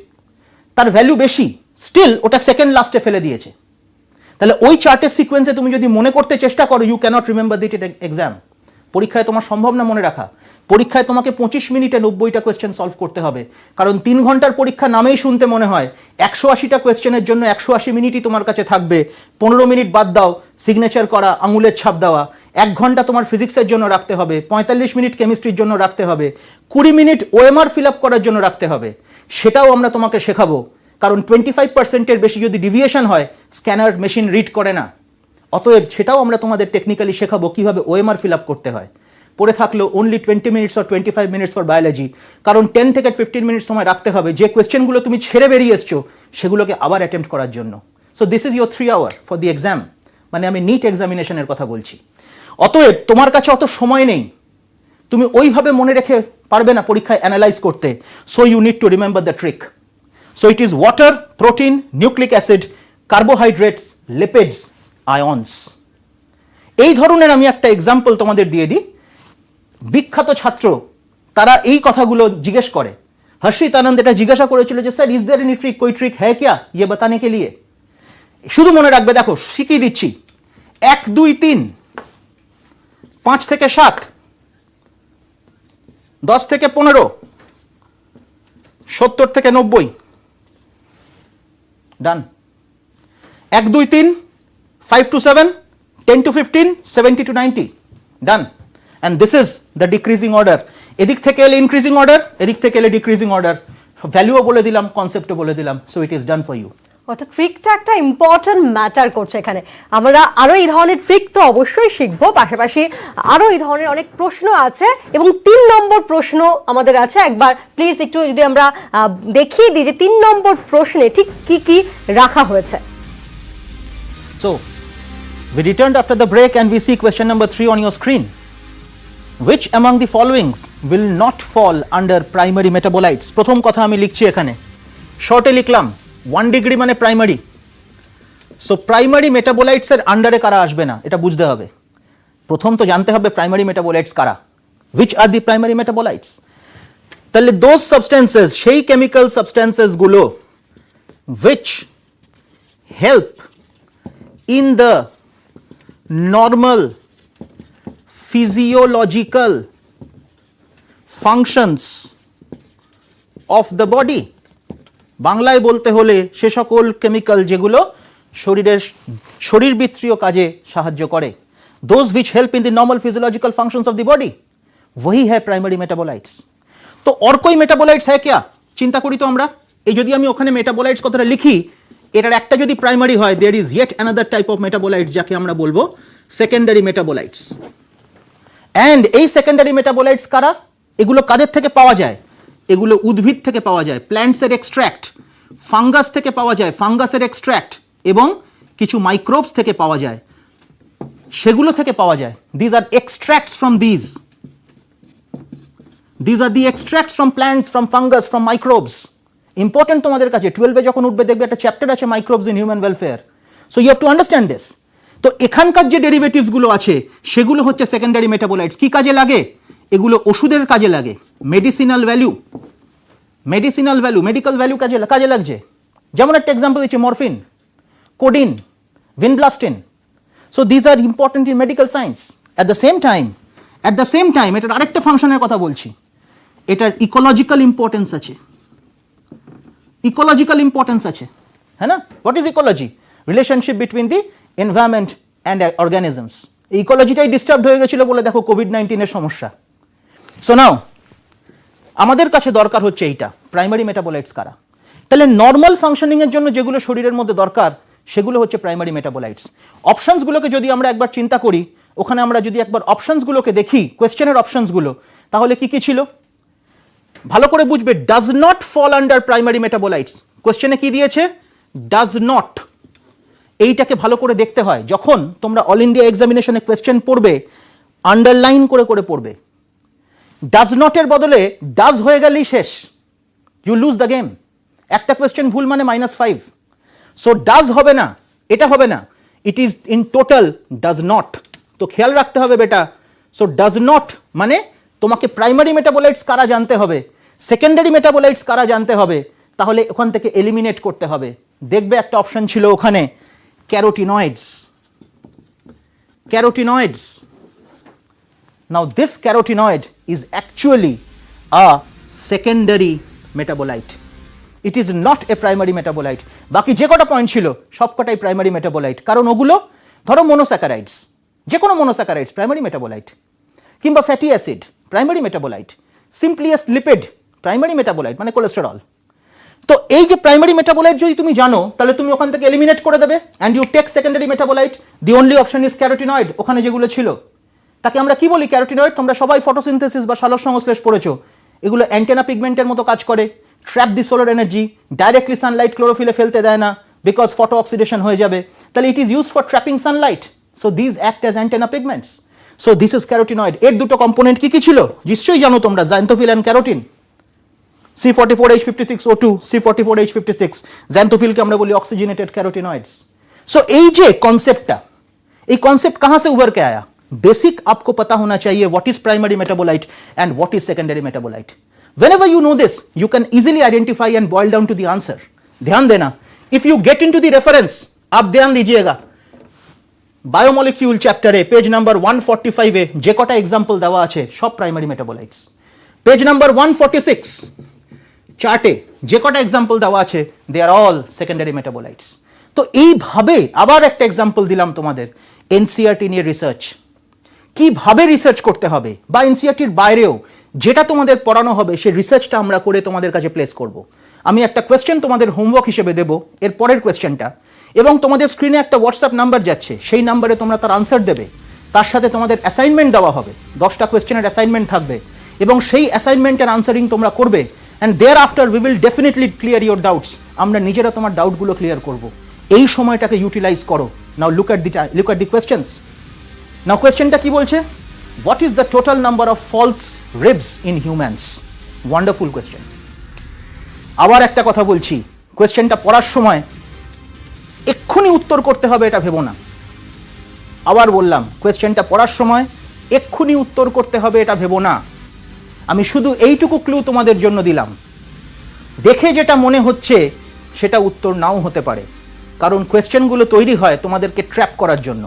[SPEAKER 2] তার ভ্যালু বেশি, স্টিল ওটা সেকেন্ড লাস্টে ফেলে দিয়েছে। তাহলে ওই চার্টের সিকোয়েন্সে তুমি যদি মনে করতে চেষ্টা করো, you cannot remember that it exam. পরীক্ষায় তোমার সম্ভব না মনে রাখা। পরীক্ষায় তোমাকে 25 মিনিটে 90টা কোয়েশ্চেন সলভ করতে হবে, কারণ 3 ঘন্টার পরীক্ষা নামেই শুনতে মনে হয় 180টা কোয়েশ্চেনের জন্য 180 মিনিটই তোমার কাছে থাকবে। 15 মিনিট বাদ দাও সিগনেচার করা, আঙুলের ছাপ দেওয়া। 1 ঘন্টা তোমার ফিজিক্সের জন্য রাখতে হবে, 45 মিনিট কেমিস্ট্রির জন্য রাখতে হবে, 20 মিনিট OMR ফিল আপ করার জন্য রাখতে হবে। সেটাও আমরা তোমাকে শেখাবো, কারণ 25%-এর বেশি যদি ডিভিয়েশন হয় স্ক্যানার মেশিন রিড করে না। অতএব সেটাও আমরা তোমাদের টেকনিক্যালি শেখাবো কিভাবে OMR ফিল আপ করতে হয়। পড়ে থাকলো only 20 minutes or 25 minutes for biology, কারণ 10 থেকে 15 মিনিট সময় রাখতে হবে যে কোয়েশ্চেনগুলো তুমি ছেড়ে বেরিয়ে এসছো সেগুলোকে আবার অ্যাটেম্প্ট করার জন্য। So this is your 3 hour for the exam, মানে আমি নিট এক্সামিনেশনের কথা বলছি। অতএব তোমার কাছে অত সময় নেই, তুমি ওইভাবে মনে রেখে পারবে না পরীক্ষায় অ্যানালাইজ করতে। So you need to remember the trick. So it is water, protein, nucleic acid, carbohydrates, lipids, ions. এই ধরনের আমি একটা এক্সাম্পল তোমাদের দিয়ে দিই। বিখ্যাত ছাত্র তারা এই কথাগুলো জিজ্ঞেস করে। হর্ষিত আনন্দ এটা জিজ্ঞাসা করেছিল যে sir is there any trick, কোই ট্রিক হ্যায় ক্যা ইয়ে বাতানে কে লিয়ে। শুধু মনে রাখবে, দেখো শিখিয়ে দিচ্ছি, 1 2 3, 5 থেকে 7, 10 থেকে 15, 70 থেকে 90, ডান। 1 2 3, 5 to 7, 10 to 15, 70 to 90, done. And this is the decreasing order. এদিক থেকে এলে increasing order, এদিক থেকে এলে decreasing order. ভ্যালুও বলে দিলাম, কনসেপ্টও বলে দিলাম। So it is done for you.
[SPEAKER 1] অর্থাৎ ট্রিকটা একটা ইম্পর্টেন্ট ম্যাটার করছে এখানে। আমরা আরো এই ধরনের ট্রিক তো অবশ্যই শিখবো, পাশাপাশি আরো এই ধরনের অনেক প্রশ্ন আছে এবং 3 নম্বর প্রশ্ন আমাদের আছে। একবার প্লিজ একটু যদি আমরা দেখিয়ে দিই যে 3 নম্বর প্রশ্নে ঠিক কি কি রাখা হয়েছে।
[SPEAKER 2] So we returned after the break and we see question number 3 on your screen. Which among the followings will not fall under primary metabolites? প্রথম কথা আমি লিখছি এখানে, শর্টে লিখলাম 1 ডিগ্রি মানে প্রাইমারি। সো প্রাইমারি মেটাবোলাইটস এর আন্ডারে কারা আসবে না এটা বুঝতে হবে। প্রথম তো জানতে হবে প্রাইমারি মেটাবোলাইটস কারা, which are the primary metabolites? তাহলে those substances, সেই কেমিক্যাল সাবস্টেন্সেস গুলো which help in the normal physiological functions of the body, বাংলায় বলতে হলে সে সকল কেমিক্যাল যেগুলো শরীরবৃত্তীয় কাজে সাহায্য করে, those which help in the normal physiological functions of the body, वही है प्राइमरी मेटाबोलाइट्स। तो और कोई मेटाबोलाइट्स है क्या, চিন্তা করি তো আমরা। এই যদি আমি ওখানে মেটাবোলাইটস কথাটা লিখি, এটার একটা যদি প্রাইমারি হয়, there is yet another type of metabolites যাকে আমরা বলবো সেকেন্ডারি মেটাবোলাইটস। অ্যান্ড এই সেকেন্ডারি মেটাবোলাইটস কারা, এগুলো কাদের থেকে পাওয়া যায়? এগুলো উদ্ভিদ থেকে পাওয়া যায়, প্ল্যান্টসের এক্সট্র্যাক্ট, ফাঙ্গাস থেকে পাওয়া যায়, ফাঙ্গাসের এক্সট্র্যাক্ট, এবং কিছু মাইক্রোবস থেকে পাওয়া যায়, সেগুলো থেকে পাওয়া যায়। These are extracts from these, these are the extracts from plants, from fungus, from microbes. Important তোমাদের কাছে, 12-এ যখন উঠবে দেখবে একটা চ্যাপ্টার আছে microbes in human welfare. So you have to understand this. তো এখানকার যে ডেরিভেটিভসগুলো আছে সেগুলো হচ্ছে সেকেন্ডারি মেটাবোলাইটস। কি কাজে লাগে? এগুলো ওষুধের কাজে লাগে, মেডিসিনাল ভ্যালু, মেডিকেল ভ্যালু কাজে লাগছে। যেমন একটা এক্সাম্পল দিচ্ছি, morphine, codeine, vinblastine. So these are important in medical science. At the same time এটার আরেকটা ফাংশনের কথা বলছি, এটার ইকোলজিক্যাল ইম্পর্টেন্স আছে, হ্যাঁ না? What is ecology? Relationship between the environment and organisms. এই ইকোলজিটাই ডিস্টার্ব হয়ে গেছিল বলে দেখো কোভিড-19-এর সমস্যা। সো নাও আমাদের কাছে দরকার হচ্ছে এইটা, প্রাইমারি মেটাবোলাইটস কারা। তাহলে নর্মাল ফাংশনিংয়ের জন্য যেগুলো শরীরের মধ্যে দরকার সেগুলো হচ্ছে প্রাইমারি মেটাবোলাইটস। অপশনসগুলোকে যদি আমরা একবার চিন্তা করি, ওখানে আমরা যদি একবার অপশনসগুলোকে দেখি, কোয়েশ্চেনের অপশনসগুলো, তাহলে কি কি ছিল ভালো করে বুঝবে। Does not fall under primary metabolites, কোয়েশ্চেনে কি দিয়েছে? Does not. এইটাকে ভালো করে দেখতে হয়। যখন তোমরা অল ইন্ডিয়া এক্সামিনেশনে কোয়েশ্চেন পড়বে, আন্ডারলাইন করে করে পড়বে। ডাজ নটের বদলে ডাজ হয়ে গেলেই শেষ, ইউ লুজ দ্য গেম। একটা কোয়েশ্চেন ভুল মানে -5। সো ডাজ হবে না, এটা হবে না, it is in total does not. তো খেয়াল রাখতে হবে বেটা। সো ডাজ নট মানে তোমাকে প্রাইমারি মেটাবোলাইটস কারা জানতে হবে, সেকেন্ডারি মেটাবোলাইটস কারা জানতে হবে, তাহলে ওখান থেকে এলিমিনেট করতে হবে। দেখবে একটা অপশন ছিল ওখানে carotenoids. Carotenoids. Now this carotenoid is actually a secondary metabolite. It is not a primary metabolite. বাকি যে কটা পয়েন্ট ছিল সবকটাই প্রাইমারি মেটাবোলাইট, কারণ ওগুলো ধরো মনোস্যাকারাইডস, যে কোনো মনোস্যাকারাইডস প্রাইমারি মেটাবোলাইট, কিংবা fatty acid primary metabolite, simplest lipid primary metabolite মানে কোলেস্টেরল। তো এই যে প্রাইমারি মেটাবোলাইট যদি তুমি জানো তাহলে তুমি ওখান থেকে এলিমিনেট করে দেবে and you take secondary metabolite. The only option is carotenoid. ওখানে যেগুলো ছিল তাকে আমরা কি বলি? ক্যারোটিনয়েড। তোমরা সবাই ফটোসিনথেসিস বা সালোক সংশ্লেষ পড়েছো। এগুলো অ্যান্টেনা পিগমেন্টের মতো কাজ করে, ট্র্যাপ দি সোলার এনার্জি, ডাইরেক্টলি সানলাইট ক্লোরোফিলে ফেলতে দেয় না বিকজ ফটো অক্সিডেশন হয়ে যাবে, তাহলে it is use for trapping Sunlight. So this act as antenna pigments. So this is carotenoid. এর দুটো কম্পোনেন্ট কি কি ছিল নিশ্চয়ই জানো তোমরা, জাইন্থোফিল and carotene. C44H56O2, C44H56, xanthophyll আমরা বলি অক্সিজেনেটেড ক্যারোটিনয়েডস। सो এই যে কনসেপ্টটা, এই কনসেপ্ট कहां से उभर के आया? बेसिक आपको पता होना चाहिए what is primary metabolite and what is secondary metabolite. Whenever you know this you can easily identify and boil down to the answer. ध्यान देना, if you get into the reference, आप ध्यान दीजिएगा बायोमोलिक्यूल चैप्टारे पेज नंबर 145 এ যে কটা example দেওয়া আছে সব প্রাইমারি মেটাবোলাইটস। পেজ নাম্বার 146 চার্টে যে কটা এক্সাম্পল দেওয়া আছে দে আর অল সেকেন্ডারি মেটাবোলাইটস। তো এইভাবে আবার একটা এক্সাম্পল দিলাম তোমাদের এনসিইআরটি নিয়ে রিসার্চ, কিভাবে রিসার্চ করতে হবে, বা এনসিইআরটির বাইরেও যেটা তোমাদের পড়ানো হবে সেই রিসার্চটা আমরা করে তোমাদের কাছে প্লেস করব। আমি একটা কোয়েশ্চেন তোমাদের হোমওয়ার্ক হিসেবে দেবো, এর পরের কোয়েশ্চেনটা, এবং তোমাদের স্ক্রিনে একটা হোয়াটসঅ্যাপ নাম্বার যাচ্ছে, সেই নাম্বারে তোমরা তার আনসার দেবে। তার সাথে তোমাদের অ্যাসাইনমেন্ট দেওয়া হবে, 10টা কোয়েশ্চেনের অ্যাসাইনমেন্ট থাকবে, এবং সেই অ্যাসাইনমেন্টের আনসারিং তোমরা করবে। and thereafter we will definitely clear your doubts। আমরা নিজেরা তোমার ডাউটগুলো ক্লিয়ার করব। এই সময়টাকে ইউটিলাইজ করো। নাও লুক at the questions। নাও কোয়েশ্চেনটা কি বলছে? what is the total number of false ribs in humans? Wonderful question. আবার একটা কথা বলছি, কোয়েশ্চেনটা পড়ার সময় এক্ষুনি উত্তর করতে হবে এটা ভেবো না। আবার বললাম, কোয়েশ্চেনটা পড়ার সময় এক্ষুনি উত্তর করতে হবে এটা ভেবো না। আমি শুধু এইটুকু ক্লু তোমাদের জন্য দিলাম, দেখে যেটা মনে হচ্ছে সেটা উত্তর নাও হতে পারে, কারণ কোয়েশ্চেনগুলো তৈরি হয় তোমাদেরকে ট্র্যাপ করার জন্য।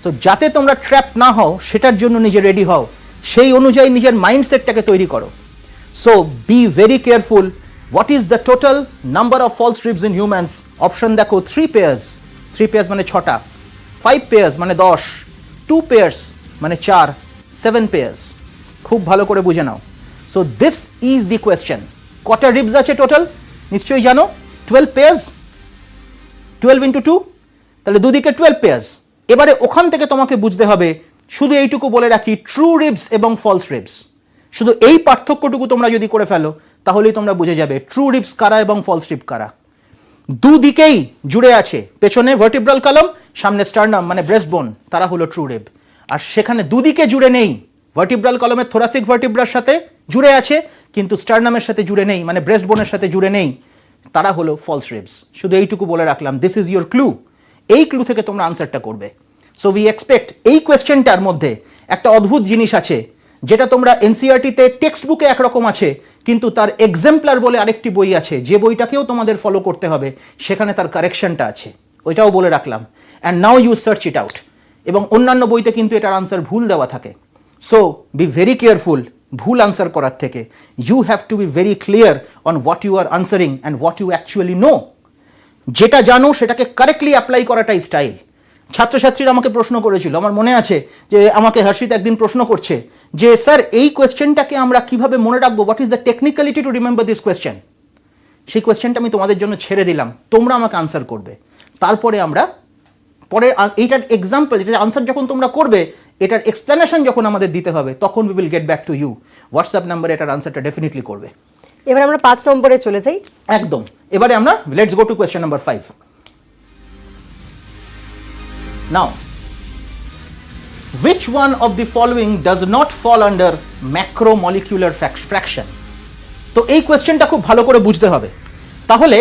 [SPEAKER 2] তো যাতে তোমরা ট্র্যাপ না হও সেটার জন্য নিজে রেডি হও, সেই অনুযায়ী নিজের মাইন্ডসেটটাকে তৈরি করো। So be very careful. What is the total number of false ribs in humans? Option দেখো, 3 পেয়ার্স, 3 পেয়ার্স মানে 6টা, 5 পেয়ার্স মানে 10, 2 পেয়ার্স মানে 4, 7 পেয়ার্স। খুব ভালো করে বুঝে নাও। So this is the question. কটা রিবস আছে টোটাল নিশ্চয়ই জানো, 12 পেয়ার্স, 12 ইন্টু 2, তাহলে দুদিকে 12 পেয়ার্স। এবারে ওখান থেকে তোমাকে বুঝতে হবে, শুধু এইটুকু বলে রাখি, ট্রু রিবস এবং ফলস রিবস, শুধু এই পার্থক্যটুকু তোমরা যদি করে ফেলো তাহলেই তোমরা বুঝে যাবে ট্রু রিবস কারা এবং ফলস রিব কারা। দুদিকেই জুড়ে আছে, পেছনে ভার্টিব্রাল কলাম, সামনে স্টার্নাম মানে ব্রেস্ট বোন, তারা হলো ট্রু রিব। আর সেখানে দুদিকে জুড়ে নেই, ভার্টিব্রাল কলামের থোরাসিক ভার্টিব্রার সাথে জুড়ে আছে কিন্তু স্টার্নামের সাথে জুড়ে নেই, মানে ব্রেস্ট বোনের সাথে জুড়ে নেই, তারা হলো ফলস রিবস। শুধু এইটুকু বলে রাখলাম, দিস ইজ ইউর ক্লু। এই ক্লু থেকে তোমরা আনসারটা করবে। সো উই এক্সপেক্ট, এই কোয়েশ্চেনটার মধ্যে একটা অদ্ভুত জিনিস আছে যেটা তোমরা এনসিইআরটিতে টেক্সট বুকে একরকম আছে, কিন্তু তার এক্সাম্পলার বলে আরেকটি বই আছে, যে বইটাকেও তোমাদের ফলো করতে হবে, সেখানে তার কারেকশনটা আছে, ওইটাও বলে রাখলাম। And now you search it out. এবং অন্যান্য বইতে কিন্তু এটার আনসার ভুল দেওয়া থাকে। সো বি ভেরি কেয়ারফুল ভুল আনসার করার থেকে। You have to be very clear on what you are answering and what you actually know. যেটা জানো সেটাকে কারেক্টলি অ্যাপ্লাই করাটাই স্টাইল। ছাত্রছাত্রীরা আমাকে প্রশ্ন করেছিল, আমার মনে আছে যে আমাকে হর্ষিত একদিন প্রশ্ন করছে যে স্যার এই কোয়েশ্চেনটাকে আমরা কিভাবে মনে রাখবো, what is the technicality to remember this question. সেই কোয়েশ্চেনটা আমি তোমাদের জন্য ছেড়ে দিলাম, তোমরা আমাকে আনসার করবে। তারপরে আমরা পরে এইটার এক্সাম্পল, এটার আনসার যখন তোমরা করবে, এটার এক্সপ্লেনেশন যখন আমাদের দিতে হবে, তখন we will get back to you. WhatsApp নাম্বারে এটার আনসারটা ডেফিনেটলি করবে।
[SPEAKER 1] এবার আমরা 5 নম্বরে চলে যাই।
[SPEAKER 2] একদম। এবারে আমরা let's go to question number 5। Now, which one of the following does not fall under macromolecular fraction? তো এই কোয়েশ্চেনটা খুব ভালো করে বুঝতে হবে। তাহলে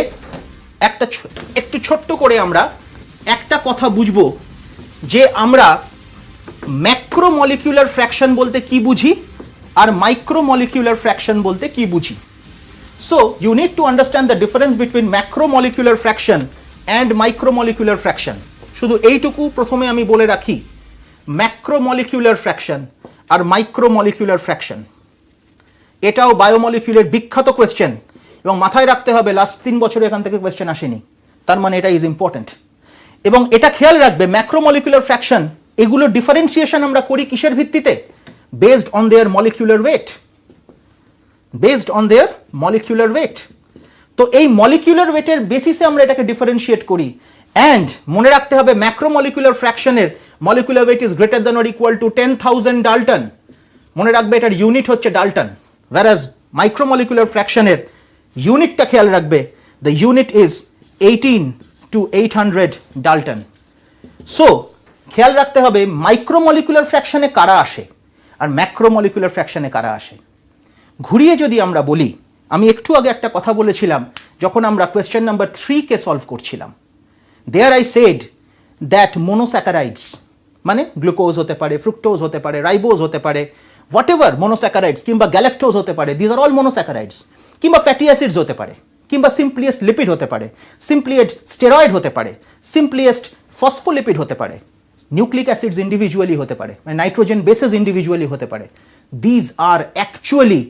[SPEAKER 2] একটু ছোট্ট করে আমরা একটা কথা বুঝবো যে আমরা ম্যাক্রোমলিকুলার ফ্র্যাকশন বলতে কি বুঝি আর মাইক্রোমলিকুলার ফ্র্যাকশন বলতে কি বুঝি। So you need to understand the difference between macromolecular fraction and micromolecular fraction. শুধু এইটুকু প্রথমে আমি বলে রাখি, ম্যাক্রোমলিকুলার ফ্র্যাকশন আর মাইক্রোমলিকুলার ফ্র্যাকশন এটাও বায়োমলিকুলের বিখ্যাত কোয়েশ্চেন, এবং মাথায় রাখতে হবে লাস্ট 3 বছরে এখান থেকে কোয়েশ্চেন আসেনি, তার মানে এটা ইজ ইম্পর্টেন্ট। এবং এটা খেয়াল রাখবে, ম্যাক্রোমলিকুলার ফ্র্যাকশন এগুলো ডিফারেন্সিয়েশন আমরা করি কিসের ভিত্তিতে? Based on their molecular weight, based on their molecular weight. তো এই মলিকুলার ওয়েটের বেসিসে আমরা এটাকে ডিফারেন্সিয়েট করি। অ্যান্ড মনে রাখতে হবে ম্যাক্রোমলিকুলার ফ্র্যাকশনের molecular weight is greater than or equal to 10,000 dalton. মনে রাখবে এটার ইউনিট হচ্ছে ডাল্টন, whereas মাইক্রোমলিকুলার ফ্র্যাকশনের ইউনিটটা খেয়াল রাখবে, the unit is 18 to 800 Dalton. So খেয়াল রাখতে হবে মাইক্রোমলিকুলার ফ্র্যাকশনে কারা আসে আর ম্যাক্রোমলিকুলার ফ্র্যাকশনে কারা আসে। ঘুরিয়ে যদি আমরা বলি, আমি একটু আগে একটা কথা বলেছিলাম যখন আমরা কোয়েশ্চেন নাম্বার 3 কে সলভ করছিলাম, দেয়ার আই সেড দ্যাট মোনোস্যাকারাইডস মানে গ্লুকোজ হতে পারে, ফ্রুক্টোজ হতে পারে, রাইবোজ হতে পারে, হোয়াট এভার মোনোস্যাকারাইডস, কিংবা গ্যালাক্টোজ হতে পারে, দিজ আর অল মোনোস্যাকারাইডস, কিংবা ফ্যাটি অ্যাসিডস হতে পারে, কিংবা সিম্পলিয়েস্ট লিপিড হতে পারে, সিম্পলিয়েস্ট স্টেরয়েড হতে পারে, সিম্পলিয়েস্ট ফসফোলিপিড হতে পারে, নিউক্লিক অ্যাসিডস ইন্ডিভিজুয়ালি হতে পারে, মানে নাইট্রোজেন বেসেস ইন্ডিভিজুয়ালি হতে পারে। These are actually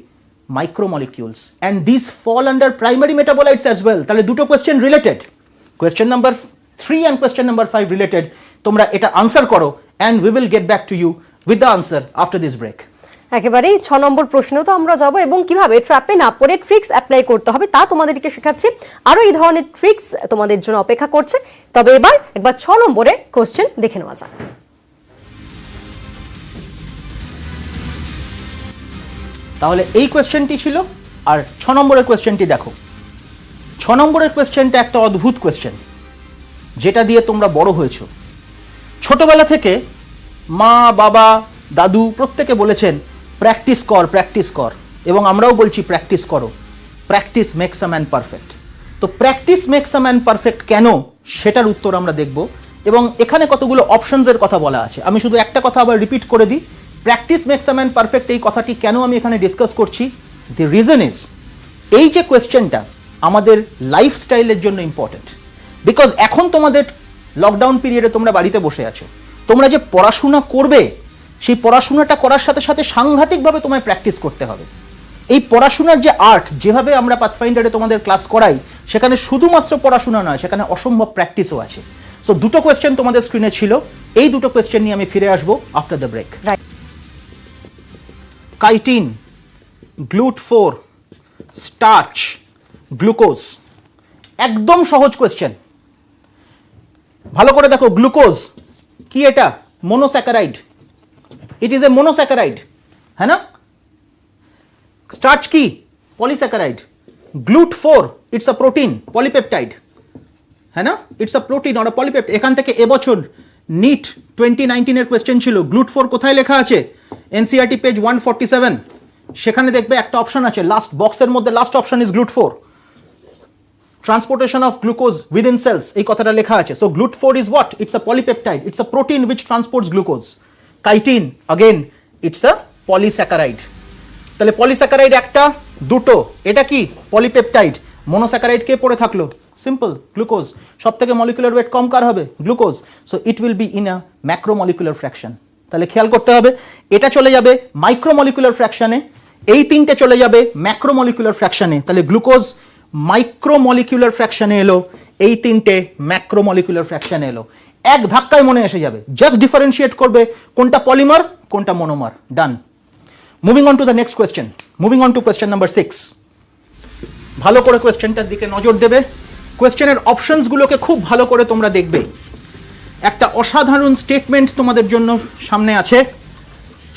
[SPEAKER 2] micromolecules and these fall under primary metabolites as well. তাহলে দুটো question related, question number 3 and question number 5 related. তোমরা এটা আনসার করো and we will get back to you with the answer after this break.
[SPEAKER 1] একেবারেই 6 নম্বর প্রশ্নেও তো আমরা যাব, এবং কিভাবে ট্র্যাপে না পড়ে ট্রিক্স অ্যাপ্লাই করতে হবে তা তোমাদেরকে শেখাচ্ছি। আরো এই ধরনের ট্রিক্স তোমাদের জন্য অপেক্ষা করছে। তবে এবার একবার 6 নম্বরের কোশ্চেন দেখে নেওয়া যাক।
[SPEAKER 2] তাহলে এই কোয়েশ্চেনটি ছিল, আর 6 নম্বরের কোয়েশ্চেনটি দেখো। 6 নম্বরের কোয়েশ্চেনটা একটা অদ্ভুত কোয়েশ্চেন, যেটা দিয়ে তোমরা বড় হয়েছো। ছোটবেলা থেকে মা, বাবা, দাদু প্রত্যেকে বলেছেন প্র্যাকটিস কর, প্র্যাকটিস কর, এবং আমরাও বলছি প্র্যাকটিস করো। Practice makes a man perfect. তো practice makes a man perfect কেন, সেটার উত্তর আমরা দেখব। এবং এখানে কতগুলো অপশনসের কথা বলা আছে। আমি শুধু একটা কথা আবার রিপিট করে দিই, practice makes a man perfect এই কথাটি কেন আমি এখানে ডিসকাস করছি। দি রিজন ইজ, এই যে কোয়েশ্চেনটা আমাদের লাইফস্টাইলের জন্য ইম্পর্টেন্ট। বিকজ এখন তোমাদের লকডাউন পিরিয়ডে তোমরা বাড়িতে বসে আছো, তোমরা যে পড়াশোনা করবে সেই পড়াশোনাটা করার সাথে সাথে সাংঘাতিকভাবে তোমায় প্র্যাকটিস করতে হবে। এই পড়াশোনার যে আর্ট, যেভাবে আমরা পাথফাইন্ডারে তোমাদের ক্লাস করাই, সেখানে শুধুমাত্র পড়াশোনা নয়, সেখানে অসম্ভব প্র্যাকটিসও আছে। সো দুটো কোয়েশ্চেন তোমাদের স্ক্রিনে ছিল, এই দুটো কোয়েশ্চেন নিয়ে আমি ফিরে আসবো আফটার দ্য ব্রেক। কাইটিন, গ্লুট4, স্টার্চ, গ্লুকোজ, একদম সহজ কোয়েশ্চেন। ভালো করে দেখো, গ্লুকোজ কি? এটা monosaccharide, it is a monosaccharide, হ্যাঁ না? স্টার্চ কি? পলিস্যাকারাইড। গ্লুট4 ইটস আ প্রোটিন, পলিপেপটাইড, হ্যাঁ না? It's a protein or a polypeptide. এখান থেকে এবছর নিট 2019 এর কোয়েশ্চেন ছিল, গ্লুট4 কোথায় লেখা আছে? এনসিইআরটি পেজ 147, সেখানে দেখবে একটা অপশন আছে, লাস্ট বক্সের মধ্যে লাস্ট অপশন ইজ গ্লুট4, transportation of glucose within cells, এই কথাটা লেখা আছে। সো গ্লুট4 is what? It's a polypeptide, it's a protein which transports glucose. Chitin again it's a polysaccharide. তাহলে পলিস্যাকারাইড একটা, দুটো, এটা কি? পলিপেপটাইড। মোনোস্যাকারাইড কে পড়ে থাকলো? Simple, glucose. সব থেকে মলিকুলার ওয়েট কম কার হবে? Glucose. So it will be in a macromolecular fraction. তাহলে খেয়াল করতে হবে, এটা চলে যাবে মাইক্রোমলিকুলার ফ্র্যাকশনে, এই তিনটে চলে যাবে ম্যাক্রোমলিকুলার ফ্র্যাকশনে। তাহলে গ্লুকোজ মাইক্রোমলিকুলার ফ্র্যাকশনে এলো, এই তিনটে ম্যাক্রোমলিকুলার ফ্র্যাকশনে এলো। এক ধাক্কায় মনে এসে যাবে, জাস্ট ডিফারেন্সিয়েট করবে কোনটা পলিমার কোনটা monomer. Done. Moving on to the next question, moving on to question number 6। ভালো করে কোয়েশ্চেনটার দিকে নজর দেবে, কোয়েশ্চেনের অপশনসগুলোকে খুব ভালো করে তোমরা দেখবে। একটা অসাধারণ স্টেটমেন্ট তোমাদের জন্য সামনে আছে।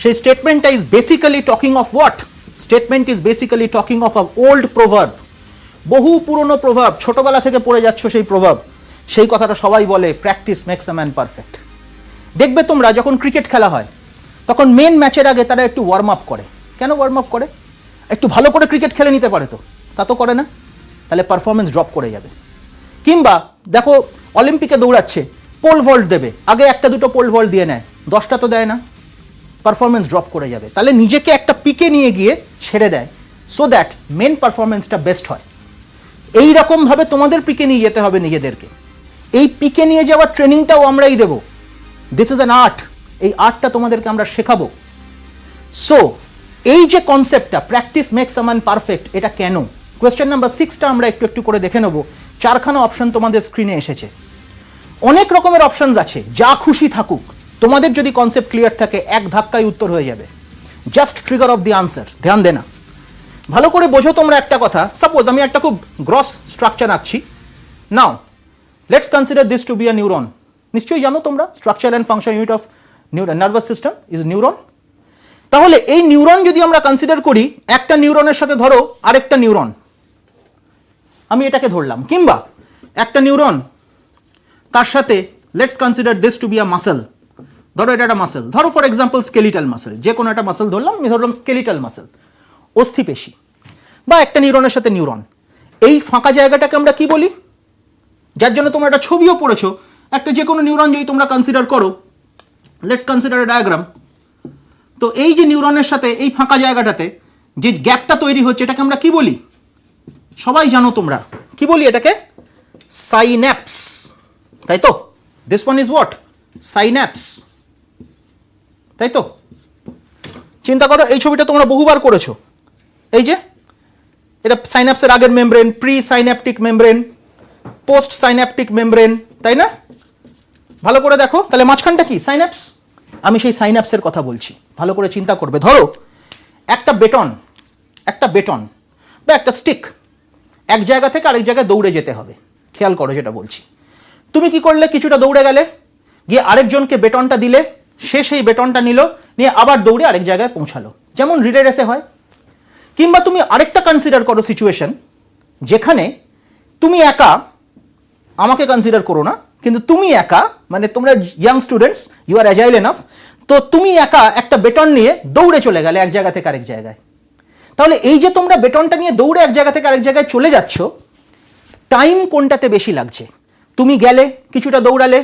[SPEAKER 2] সেই স্টেটমেন্টটা is basically talking of what? Statement is basically talking of a old proverb, বহু পুরনো প্রভাব, ছোটবেলা থেকে পড়ে যাচ্ছ সেই প্রভাব। সেই কথাটা সবাই বলে, practice makes a man perfect. দেখবে তোমরা যখন ক্রিকেট খেলা হয়, তখন মেন ম্যাচের আগে তারা একটু ওয়ার্ম আপ করে। কেন ওয়ার্ম আপ করে? একটু ভালো করে ক্রিকেট খেলে নিতে পারে তো, তা তো করে না, তাহলে পারফরমেন্স ড্রপ করে যাবে। কিংবা দেখো অলিম্পিকে দৌড়াচ্ছে, পোল ভল্ট দেবে, আগে একটা দুটো পোল ভল্ট দিয়ে নেয়, 10টা তো দেয় না, পারফরমেন্স ড্রপ করে যাবে। তাহলে নিজেকে একটা পিকে নিয়ে গিয়ে ছেড়ে দেয়, সো দ্যাট মেন পারফরমেন্সটা বেস্ট হয়। এই রকমভাবে তোমাদের পিকে নিয়ে যেতে হবে নিজেদেরকে। এই পিকে নিয়ে যাওয়ার ট্রেনিংটাও আমরাই দেবো। দিস ইজ অ্যান আর্ট, এই আর্টটা তোমাদেরকে আমরা শেখাবো। সো এই যে কনসেপ্টটা practice makes a man perfect, এটা কেন? কোয়েশ্চেন নাম্বার 6টা আমরা একটু একটু করে দেখে নেবো। 4খানা অপশন তোমাদের স্ক্রিনে এসেছে। অনেক রকমের অপশনস আছে, যা খুশি থাকুক, তোমাদের যদি কনসেপ্ট ক্লিয়ার থাকে এক ধাক্কায় উত্তর হয়ে যাবে। Just trigger of the answer, ধ্যান দে না। ভালো করে বোঝো তোমরা একটা কথা। সাপোজ আমি একটা খুব গ্রস স্ট্রাকচার আঁকছি। Now let's consider this to be a neuron. নিশ্চয়ই জানো তোমরা structure and function unit of nervous system is neuron. তাহলে এই নিউরন যদি আমরা কনসিডার করি, একটা নিউরনের সাথে ধরো আরেকটা নিউরন, আমি এটাকে ধরলাম, কিংবা একটা নিউরন তার সাথে let's consider this to be a muscle. ধরো এটা একটা মাসেল, ধরো ফর এক্সাম্পল স্কেলিটাল মাসেল, যে কোনো একটা মাসেল ধরলাম, আমি ধরলাম স্কেলিটাল মাসেল, অস্থিপেশী, বা একটা নিউরনের সাথে নিউরন। এই ফাঁকা জায়গাটাকে আমরা কি বলি? যার জন্য তোমরা একটা ছবিও পড়েছো, একটা যে কোনো নিউরন যদি তোমরা কনসিডার করো, লেটস কনসিডার এ ডায়াগ্রাম। তো এই যে নিউরনের সাথে এই ফাঁকা জায়গাটাতে যে গ্যাপটা তৈরি হচ্ছে, এটাকে আমরা কি বলি? সবাই জানো তোমরা কি বলি এটাকে? সাইন্যাপস, তাই তো? This one is what? Synapse, তাই তো? চিন্তা করো, এই ছবিটা তোমরা বহুবার করেছো। এই যে এটা সাইন্যাপসের আগের membrane, pre synaptic membrane, post synaptic membrane, তাই না? ভালো করে দেখো, তাহলে মাঝখানটা কি? সাইন্যাপস। আমি সেই সাইন্যাপসের কথা বলছি, ভালো করে চিন্তা করবে। ধরো একটা বেটন বা একটা স্টিক, এক জায়গা থেকে আরেক জায়গায় দৌড়ে যেতে হবে। খেয়াল করো যেটা বলছি। তুমি কি করলে? কিছুটা দৌড়ে গেলে, গিয়ে আরেকজনকে বেটনটা দিলে, সে সেই বেটনটা নিল, নিয়ে আবার দৌড়ে আরেক জায়গায় পৌঁছালো, যেমন রিলে রেসে হয়। কিংবা তুমি আরেকটা কনসিডার করো সিচুয়েশন, যেখানে তুমি একা, আমাকে কনসিডার করো না, কিন্তু তুমি একা, মানে তোমরা young students, you are agile enough, তো তুমি একা একটা বেটন নিয়ে দৌড়ে চলে গেলে এক জায়গা থেকে আরেক জায়গায়। তাহলে এই যে তোমরা বেটনটা নিয়ে দৌড়ে এক জায়গা থেকে আরেক জায়গায় চলে যাচ্ছ, টাইম কোনটাতে বেশি লাগছে? তুমি গেলে, কিছুটা দৌড়ালে,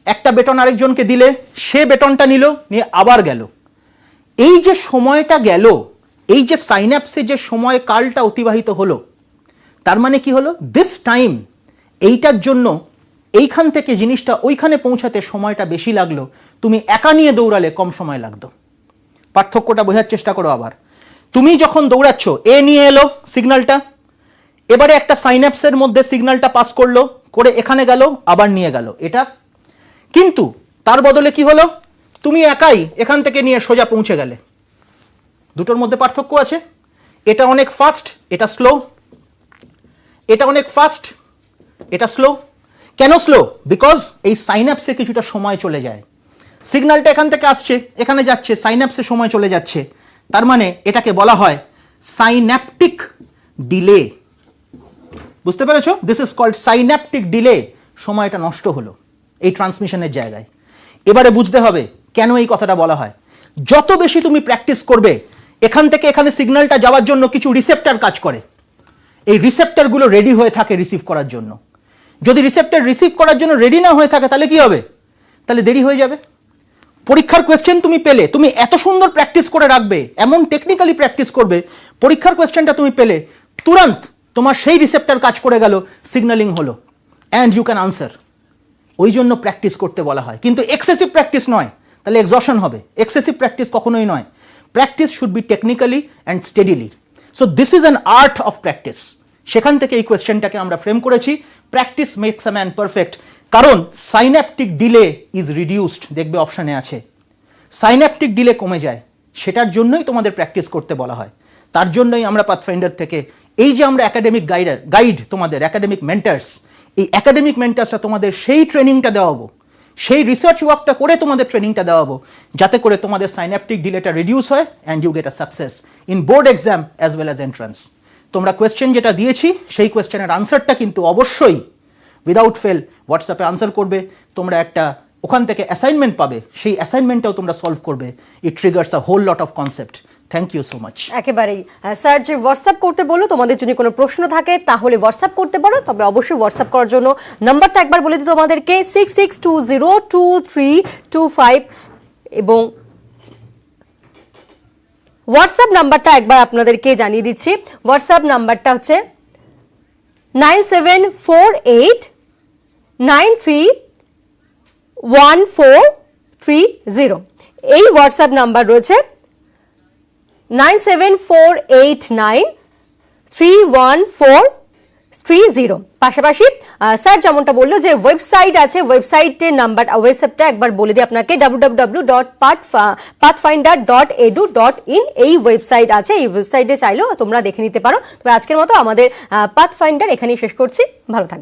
[SPEAKER 2] একটা বেটন আরেকজনকে দিলে, সে বেটনটা নিল, নিয়ে আবার গেল। এই যে সময়টা গেল, এই যে সাইন্যাপসে যে সময় কালটা অতিবাহিত হলো, তার মানে কি হলো? দিস টাইম, এইটার জন্য এইখান থেকে জিনিসটা ওইখানে পৌঁছাতে সময়টা বেশি লাগলো, তুমি একা নিয়ে দৌড়ালে কম সময় লাগতো। পার্থক্যটা বোঝার চেষ্টা করো। আবার তুমি যখন দৌড়াচ্ছ, এ নিয়ে এলো সিগন্যালটা, এবারে একটা সাইন্যাপসের মধ্যে সিগন্যালটা পাস করলো, করে এখানে গেল, আবার নিয়ে গেল এটা। কিন্তু তার বদলে কি হলো? তুমি একাই এখান থেকে নিয়ে সোজা পৌঁছে গেলে। দুটোর মধ্যে পার্থক্য আছে। এটা অনেক ফাস্ট, এটা স্লো। এটা অনেক ফাস্ট, এটা স্লো। কেন স্লো? বিকজ এই সাইন্যাপসে কিছুটা সময় চলে যায়। সিগন্যালটা এখান থেকে আসছে, এখানে যাচ্ছে, সাইন্যাপসে সময় চলে যাচ্ছে। তার মানে এটাকে বলা হয় সাইন্যাপটিক ডিলে। বুঝতে পেরেছো? This is called synaptic delay. সময়টা নষ্ট হলো এই ট্রান্সমিশনের জায়গায়। এবারে বুঝতে হবে কেন এই কথাটা বলা হয়। যত বেশি তুমি প্র্যাকটিস করবে, এখান থেকে এখানে সিগন্যালটা যাওয়ার জন্য কিছু রিসেপ্টর কাজ করে। এই রিসেপ্টরগুলো রেডি হয়ে থাকে রিসিভ করার জন্য। যদি রিসেপ্টর রিসিভ করার জন্য রেডি না হয়ে থাকে, তাহলে কি হবে? তাহলে দেরি হয়ে যাবে। পরীক্ষার কোয়েশ্চেন তুমি পেলে, তুমি এত সুন্দর প্র্যাকটিস করে রাখবে, এমন টেকনিক্যালি প্র্যাকটিস করবে, পরীক্ষার কোয়েশ্চেনটা তুমি পেলে, তুরন্ত তোমার সেই রিসেপ্টর কাজ করে গেল, সিগন্যালিং হলো, অ্যান্ড ইউ ক্যান আনসার। ওই জন্য প্র্যাকটিস করতে বলা হয়, কিন্তু এক্সেসিভ প্র্যাকটিস নয়, তাহলে এক্সজশন হবে। এক্সেসিভ প্র্যাকটিস কখনোই নয়। Practice should be technically and steadily. So this is an art of practice. সেখান থেকে এই কোয়েশ্চেনটাকে আমরা ফ্রেম করেছি, practice makes a man perfect. কারণ সাইন্যাপটিক ডিলে ইজ রিডিউসড, দেখবে অপশানে আছে, সাইন্যাপটিক ডিলে কমে যায়। সেটার জন্যই তোমাদের প্র্যাকটিস করতে বলা হয়। তার জন্যই আমরা পাথফাইন্ডার থেকে এই যে আমরা একাডেমিক গাইড, তোমাদের একাডেমিক মেন্টার্স, এই একাডেমিক মেন্টার্সরা তোমাদের সেই ট্রেনিংটা দেওয়াবো, সেই রিসার্চ ওয়ার্কটা করে তোমাদের ট্রেনিংটা দেওয়াবো, যাতে করে তোমাদের সাইন্যাপটিক ডিলেটা রিডিউস হয় and you get a success in board exam as well as entrance. তোমরা কোয়েশ্চেন যেটা দিয়েছি, সেই কোয়েশ্চেনের আনসারটা কিন্তু অবশ্যই উইদাউট ফেল হোয়াটসঅ্যাপে আনসার করবে। তোমরা একটা ওখান থেকে অ্যাসাইনমেন্ট পাবে, সেই অ্যাসাইনমেন্টটাও তোমরা সলভ করবে। It triggers a whole lot of concept. Thank you so much.
[SPEAKER 1] একেবারেই স্যার, যে হোয়াটসঅ্যাপ করতে বললো, তোমাদের যদি কোনো প্রশ্ন থাকে তাহলে হোয়াটসঅ্যাপ করতে পারো, তবে অবশ্যই হোয়াটসঅ্যাপ করার জন্য নাম্বারটা একবার বলে দিই তোমাদেরকে 66202325 এবং হোয়াটসঅ্যাপ নাম্বারটা একবার আপনাদেরকে জানিয়ে দিচ্ছি। হোয়াটসঅ্যাপ নাম্বারটা হচ্ছে 9748931430। এই হোয়াটসঅ্যাপ নাম্বার রয়েছে 9748931430। পাশাপাশি স্যার যেমনটা বললো যে ওয়েবসাইট আছে, ওয়েবসাইটের নাম্বার, ওয়েবসাইটটা একবার বলে দিই আপনাকে, www.pathfinder.edu.in এই ওয়েবসাইট আছে। এই ওয়েবসাইটে চাইলেও তোমরা দেখে নিতে পারো। তবে আজকের মতো আমাদের পাথফাইন্ডার এখানেই শেষ করছি। ভালো থাকবে।